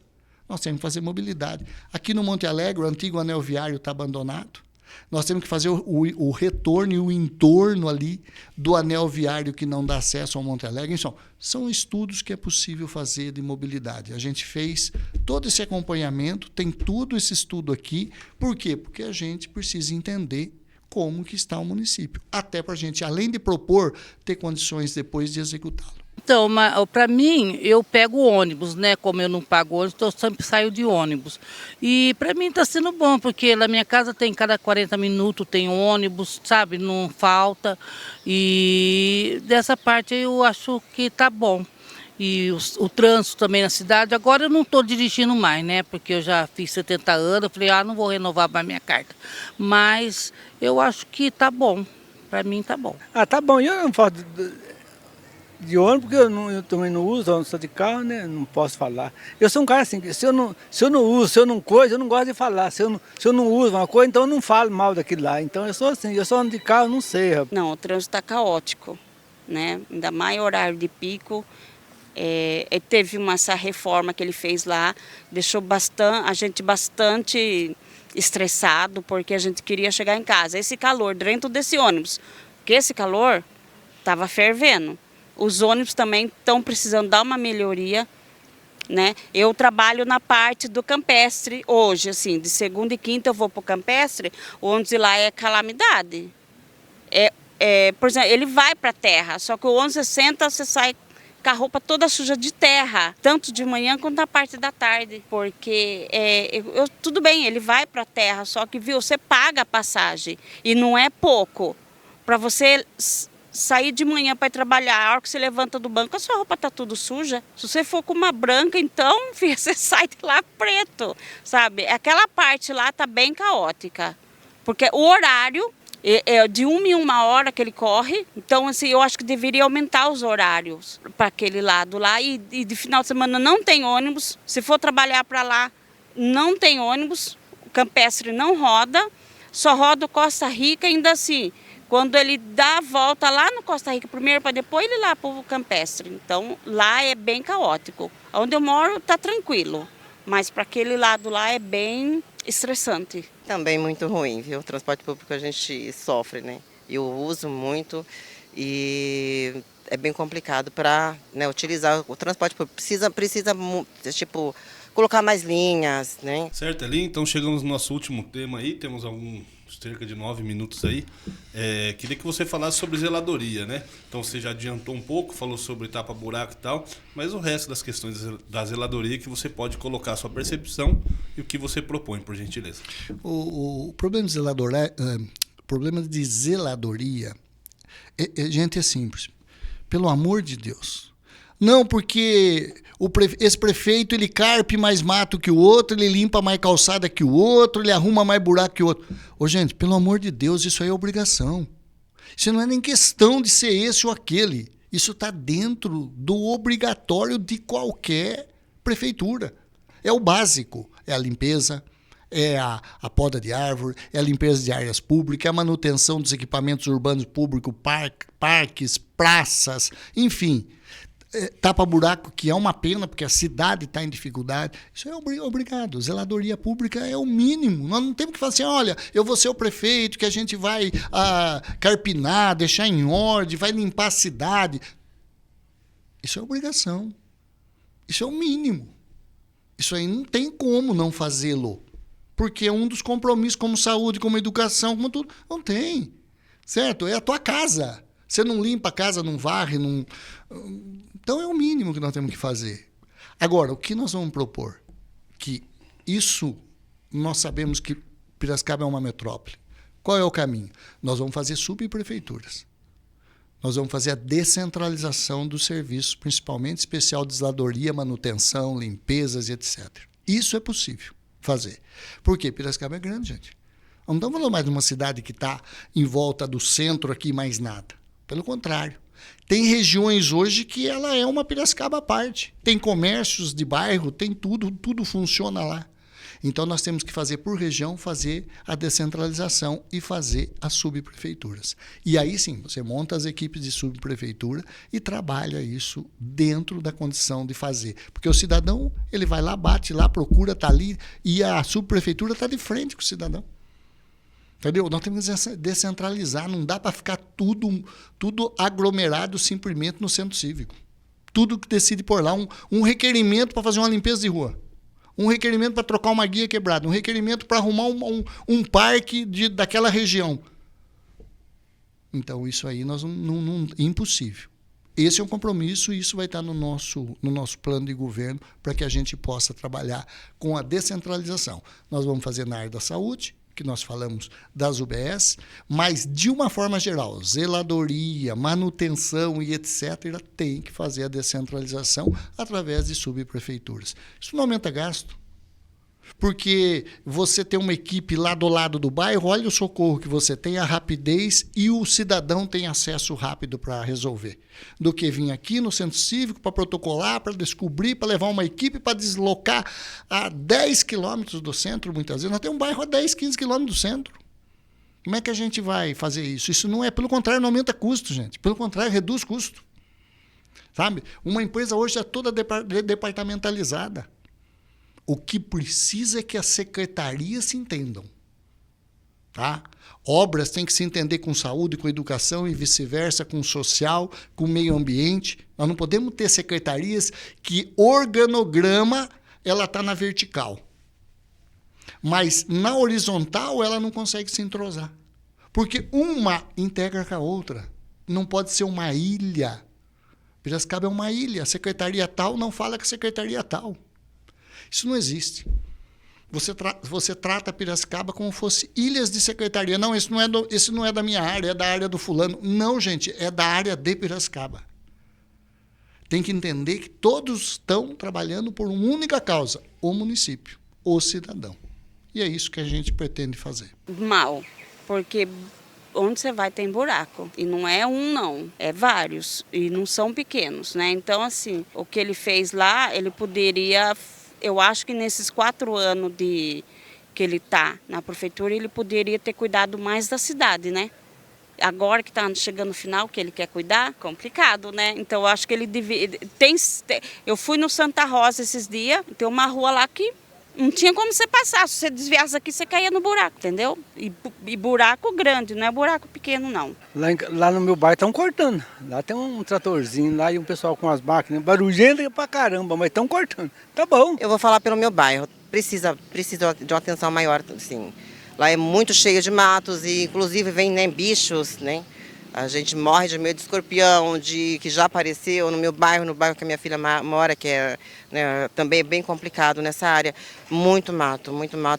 Nós temos que fazer mobilidade. Aqui no Monte Alegre, o antigo anel viário está abandonado. Nós temos que fazer o retorno e o entorno ali do anel viário que não dá acesso ao Monte Alegre. Então, são estudos que é possível fazer de mobilidade. A gente fez todo esse acompanhamento, tem tudo esse estudo aqui. Por quê? Porque a gente precisa entender como que está o município. Até para a gente, além de propor, ter condições depois de executá-lo. Então, para mim, eu pego ônibus, né? Como eu não pago ônibus, então eu sempre saio de ônibus. E para mim está sendo bom, porque na minha casa tem cada 40 minutos, tem ônibus, sabe? Não falta. E dessa parte eu acho que está bom. E o trânsito também na cidade. Agora eu não estou dirigindo mais, né? Porque eu já fiz 70 anos, eu falei, não vou renovar mais minha carta. Mas eu acho que está bom. Para mim está bom. Tá bom. Eu não posso de ônibus, porque eu também não uso, eu não sou de carro, né? Não posso falar. Eu sou um cara assim, se eu não uso, se eu não coisa, eu não gosto de falar. Se eu não uso uma coisa, então eu não falo mal daquilo lá. Então eu sou assim, eu sou de carro, não sei. Rapaz. Não, o trânsito está caótico, né? Ainda mais horário de pico. Teve essa reforma que ele fez lá, deixou a gente bastante estressado, porque a gente queria chegar em casa. Esse calor dentro desse ônibus, porque esse calor estava fervendo. Os ônibus também estão precisando dar uma melhoria, né? Eu trabalho na parte do Campestre hoje, assim, de segunda e quinta eu vou para o Campestre, onde lá é calamidade. Por exemplo, ele vai para a terra, só que o 1160 você sai com a roupa toda suja de terra, tanto de manhã quanto na parte da tarde, porque tudo bem, ele vai para a terra, só que você paga a passagem e não é pouco. Para você sair de manhã para ir trabalhar, a hora que você levanta do banco, a sua roupa está tudo suja. Se você for com uma branca, então, filha, você sai de lá preto, sabe? Aquela parte lá está bem caótica, porque o horário é de 1 em 1 hora que ele corre, então, assim, eu acho que deveria aumentar os horários para aquele lado lá, e de final de semana não tem ônibus, se for trabalhar para lá, não tem ônibus, o Campestre não roda, só roda o Costa Rica, ainda assim, Quando ele dá a volta lá no Costa Rica primeiro, para depois ele ir lá para o Campestre. Então, lá é bem caótico. Onde eu moro está tranquilo, mas para aquele lado lá é bem estressante. Também muito ruim, viu? O transporte público a gente sofre, né? Eu uso muito e é bem complicado para, né, utilizar o transporte público. Precisa tipo, colocar mais linhas, né? Certo, ali, então chegamos no nosso último tema aí, temos cerca de 9 minutos aí. Queria que você falasse sobre zeladoria, né? Então você já adiantou um pouco, falou sobre tapa-buraco e tal, mas o resto das questões da zeladoria que você pode colocar a sua percepção e o que você propõe, por gentileza. O problema de zeladoria, gente, é simples. Pelo amor de Deus. Não, porque esse prefeito ele carpe mais mato que o outro, ele limpa mais calçada que o outro, ele arruma mais buraco que o outro. Ô, gente, pelo amor de Deus, isso aí é obrigação. Isso não é nem questão de ser esse ou aquele. Isso está dentro do obrigatório de qualquer prefeitura. É o básico. É a limpeza, é a poda de árvore, é a limpeza de áreas públicas, é a manutenção dos equipamentos urbanos públicos, parques, praças, enfim. Tapa-buraco, que é uma pena, porque a cidade está em dificuldade. Isso é obrigado. Zeladoria pública é o mínimo. Nós não temos que falar assim, olha, eu vou ser o prefeito, que a gente vai carpinar, deixar em ordem, vai limpar a cidade. Isso é obrigação. Isso é o mínimo. Isso aí não tem como não fazê-lo. Porque é um dos compromissos, como saúde, como educação, como tudo. Não tem. Certo? É a tua casa. Você não limpa a casa, não varre, não... Então é o mínimo que nós temos que fazer. Agora, o que nós vamos propor? Que isso, nós sabemos que Piracicaba é uma metrópole. Qual é o caminho? Nós vamos fazer subprefeituras. Nós vamos fazer a descentralização dos serviços, principalmente especial de zeladoria, manutenção, limpezas e etc. Isso é possível fazer. Por quê? Piracicaba é grande, gente. Não estamos falando mais de uma cidade que está em volta do centro aqui, mais nada. Pelo contrário. Tem regiões hoje que ela é uma Piracicaba à parte. Tem comércios de bairro, tem tudo funciona lá. Então nós temos que fazer por região, fazer a descentralização e fazer as subprefeituras. E aí sim, você monta as equipes de subprefeitura e trabalha isso dentro da condição de fazer. Porque o cidadão, ele vai lá, bate lá, procura, está ali, e a subprefeitura está de frente com o cidadão. Entendeu? Nós temos que descentralizar, não dá para ficar tudo aglomerado simplesmente no centro cívico. Tudo que decide por lá, um requerimento para fazer uma limpeza de rua, um requerimento para trocar uma guia quebrada, um requerimento para arrumar um parque daquela região. Então, isso aí impossível. Esse é um compromisso e isso vai estar no nosso plano de governo para que a gente possa trabalhar com a descentralização. Nós vamos fazer na área da saúde, que nós falamos das UBS, mas de uma forma geral, zeladoria, manutenção e etc., tem que fazer a descentralização através de subprefeituras. Isso não aumenta gasto, porque você tem uma equipe lá do lado do bairro, olha o socorro que você tem, a rapidez, e o cidadão tem acesso rápido para resolver, do que vir aqui no centro cívico para protocolar, para descobrir, para levar uma equipe para deslocar a 10 quilômetros do centro, muitas vezes. Nós temos um bairro a 10, 15 quilômetros do centro. Como é que a gente vai fazer isso? Isso não é, pelo contrário, não aumenta custo, gente. Pelo contrário, reduz custo. Sabe? Uma empresa hoje é toda departamentalizada. O que precisa é que as secretarias se entendam. Tá? Obras têm que se entender com saúde, com educação e vice-versa, com social, com meio ambiente. Nós não podemos ter secretarias que organograma ela está na vertical. Mas na horizontal ela não consegue se entrosar. Porque uma integra com a outra. Não pode ser uma ilha. Piracicaba é uma ilha. A secretaria tal não fala com a secretaria tal. Isso não existe. Você trata Piracicaba como se fosse ilhas de secretaria. Não, esse não é da minha área, é da área do fulano. Não, gente, é da área de Piracicaba. Tem que entender que todos estão trabalhando por uma única causa, o município, o cidadão. E é isso que a gente pretende fazer. Mal, porque onde você vai tem buraco. E não é um, não, é vários. E não são pequenos, né? Então, assim, o que ele fez lá, ele poderia... Eu acho que nesses 4 anos que ele está na prefeitura, ele poderia ter cuidado mais da cidade, né? Agora que está chegando o final, que ele quer cuidar, complicado, né? Então eu acho que ele devia... Eu fui no Santa Rosa esses dias, tem uma rua lá que não tinha como você passar. Se você desviasse aqui, você caía no buraco, entendeu? E buraco grande, não é buraco pequeno, não. Lá no meu bairro estão cortando. Lá tem um tratorzinho lá e um pessoal com as máquinas. Barulhento pra caramba, mas estão cortando. Tá bom. Eu vou falar pelo meu bairro. Precisa de uma atenção maior, sim. Lá é muito cheio de matos e inclusive vem, né, bichos, né? A gente morre de medo de escorpião, que já apareceu no bairro que a minha filha mora, que é, né, também é bem complicado nessa área. Muito mato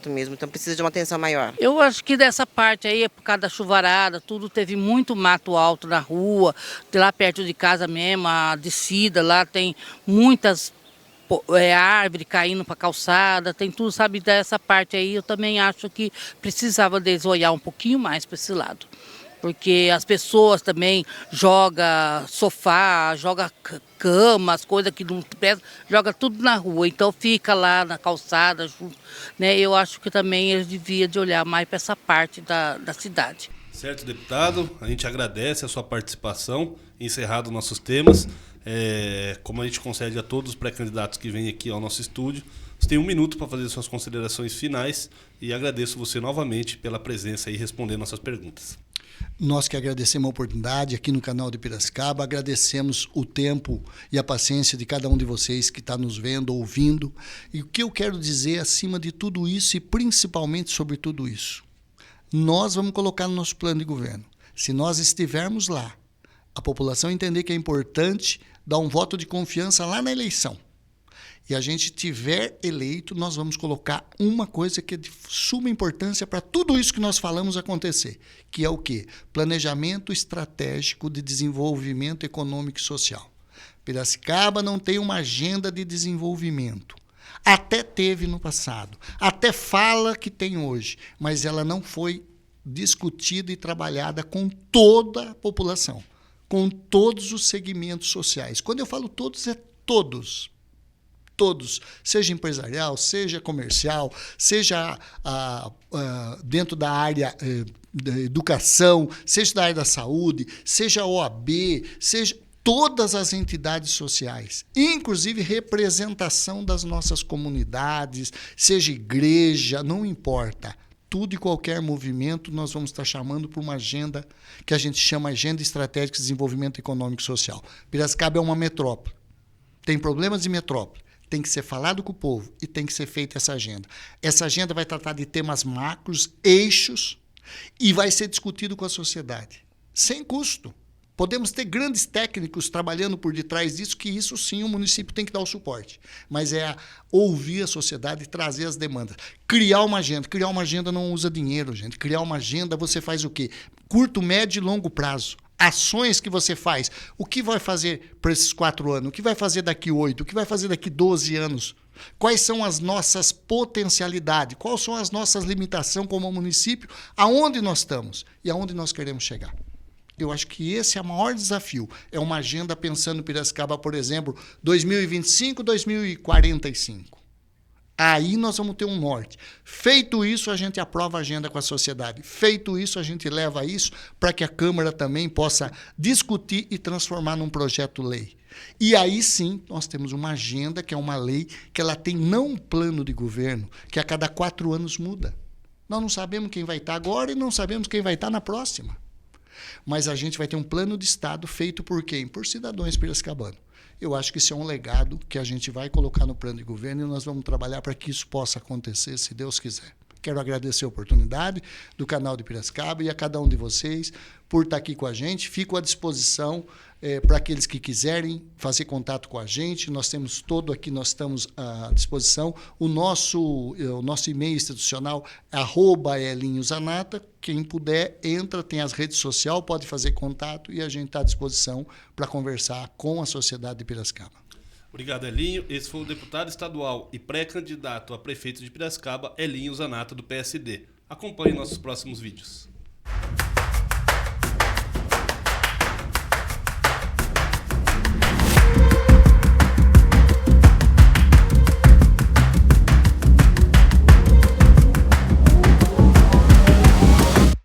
mesmo. Então precisa de uma atenção maior. Eu acho que dessa parte aí, por causa da chuvarada, tudo teve muito mato alto na rua, lá perto de casa mesmo, a descida, lá tem muitas árvore caindo para a calçada, tem tudo, sabe, dessa parte aí. Eu também acho que precisava deles olhar um pouquinho mais para esse lado. Porque as pessoas também jogam sofá, jogam cama, as coisas que não prestam, joga tudo na rua. Então fica lá na calçada, né? Eu acho que também eles deviam de olhar mais para essa parte da cidade. Certo, deputado. A gente agradece a sua participação. Encerrado nossos temas. Como a gente concede a todos os pré-candidatos que vêm aqui ao nosso estúdio, você tem 1 minuto para fazer suas considerações finais e agradeço você novamente pela presença e responder nossas perguntas. Nós que agradecemos a oportunidade aqui no canal de Piracicaba, agradecemos o tempo e a paciência de cada um de vocês que está nos vendo, ouvindo. E o que eu quero dizer acima de tudo isso e principalmente sobre tudo isso, nós vamos colocar no nosso plano de governo. Se nós estivermos lá, a população entender que é importante dar um voto de confiança lá na eleição, e a gente tiver eleito, nós vamos colocar uma coisa que é de suma importância para tudo isso que nós falamos acontecer, que é o quê? Planejamento estratégico de desenvolvimento econômico e social. Piracicaba não tem uma agenda de desenvolvimento. Até teve no passado, até fala que tem hoje, mas ela não foi discutida e trabalhada com toda a população, com todos os segmentos sociais. Quando eu falo todos, é todos. Todos, seja empresarial, seja comercial, seja dentro da área da educação, seja da área da saúde, seja a OAB, seja todas as entidades sociais, inclusive representação das nossas comunidades, seja igreja, não importa. Tudo e qualquer movimento nós vamos estar chamando para uma agenda que a gente chama Agenda Estratégica de Desenvolvimento Econômico e Social. Piracicaba é uma metrópole, tem problemas de metrópole. Tem que ser falado com o povo e tem que ser feita essa agenda. Essa agenda vai tratar de temas macros, eixos, e vai ser discutido com a sociedade, sem custo. Podemos ter grandes técnicos trabalhando por detrás disso, que isso sim o município tem que dar o suporte. Mas é ouvir a sociedade e trazer as demandas. Criar uma agenda. Criar uma agenda não usa dinheiro, gente. Criar uma agenda você faz o quê? Curto, médio e longo prazo. Ações que você faz. O que vai fazer para esses 4 anos? O que vai fazer daqui 8? O que vai fazer daqui 12 anos? Quais são as nossas potencialidades? Quais são as nossas limitações como município? Aonde nós estamos e aonde nós queremos chegar? Eu acho que esse é o maior desafio. É uma agenda pensando em Piracicaba, por exemplo, 2025, 2045. Aí nós vamos ter um norte. Feito isso, a gente aprova a agenda com a sociedade. Feito isso, a gente leva isso para que a Câmara também possa discutir e transformar num projeto-lei. E aí sim, nós temos uma agenda, que é uma lei, que ela tem não um plano de governo, que a cada 4 anos muda. Nós não sabemos quem vai estar agora e não sabemos quem vai estar na próxima. Mas a gente vai ter um plano de Estado feito por quem? Por cidadãos piracicabanos. Eu acho que isso é um legado que a gente vai colocar no plano de governo e nós vamos trabalhar para que isso possa acontecer, se Deus quiser. Quero agradecer a oportunidade do canal de Piracicaba e a cada um de vocês por estar aqui com a gente. Fico à disposição para aqueles que quiserem fazer contato com a gente. Nós temos todo aqui, nós estamos à disposição. O nosso e-mail institucional é @elinhozanata. Quem puder, entra, tem as redes sociais, pode fazer contato e a gente está à disposição para conversar com a sociedade de Piracicaba. Obrigado, Elinho. Esse foi o deputado estadual e pré-candidato a prefeito de Piracicaba, Elinho Zanata, do PSD. Acompanhe nossos próximos vídeos.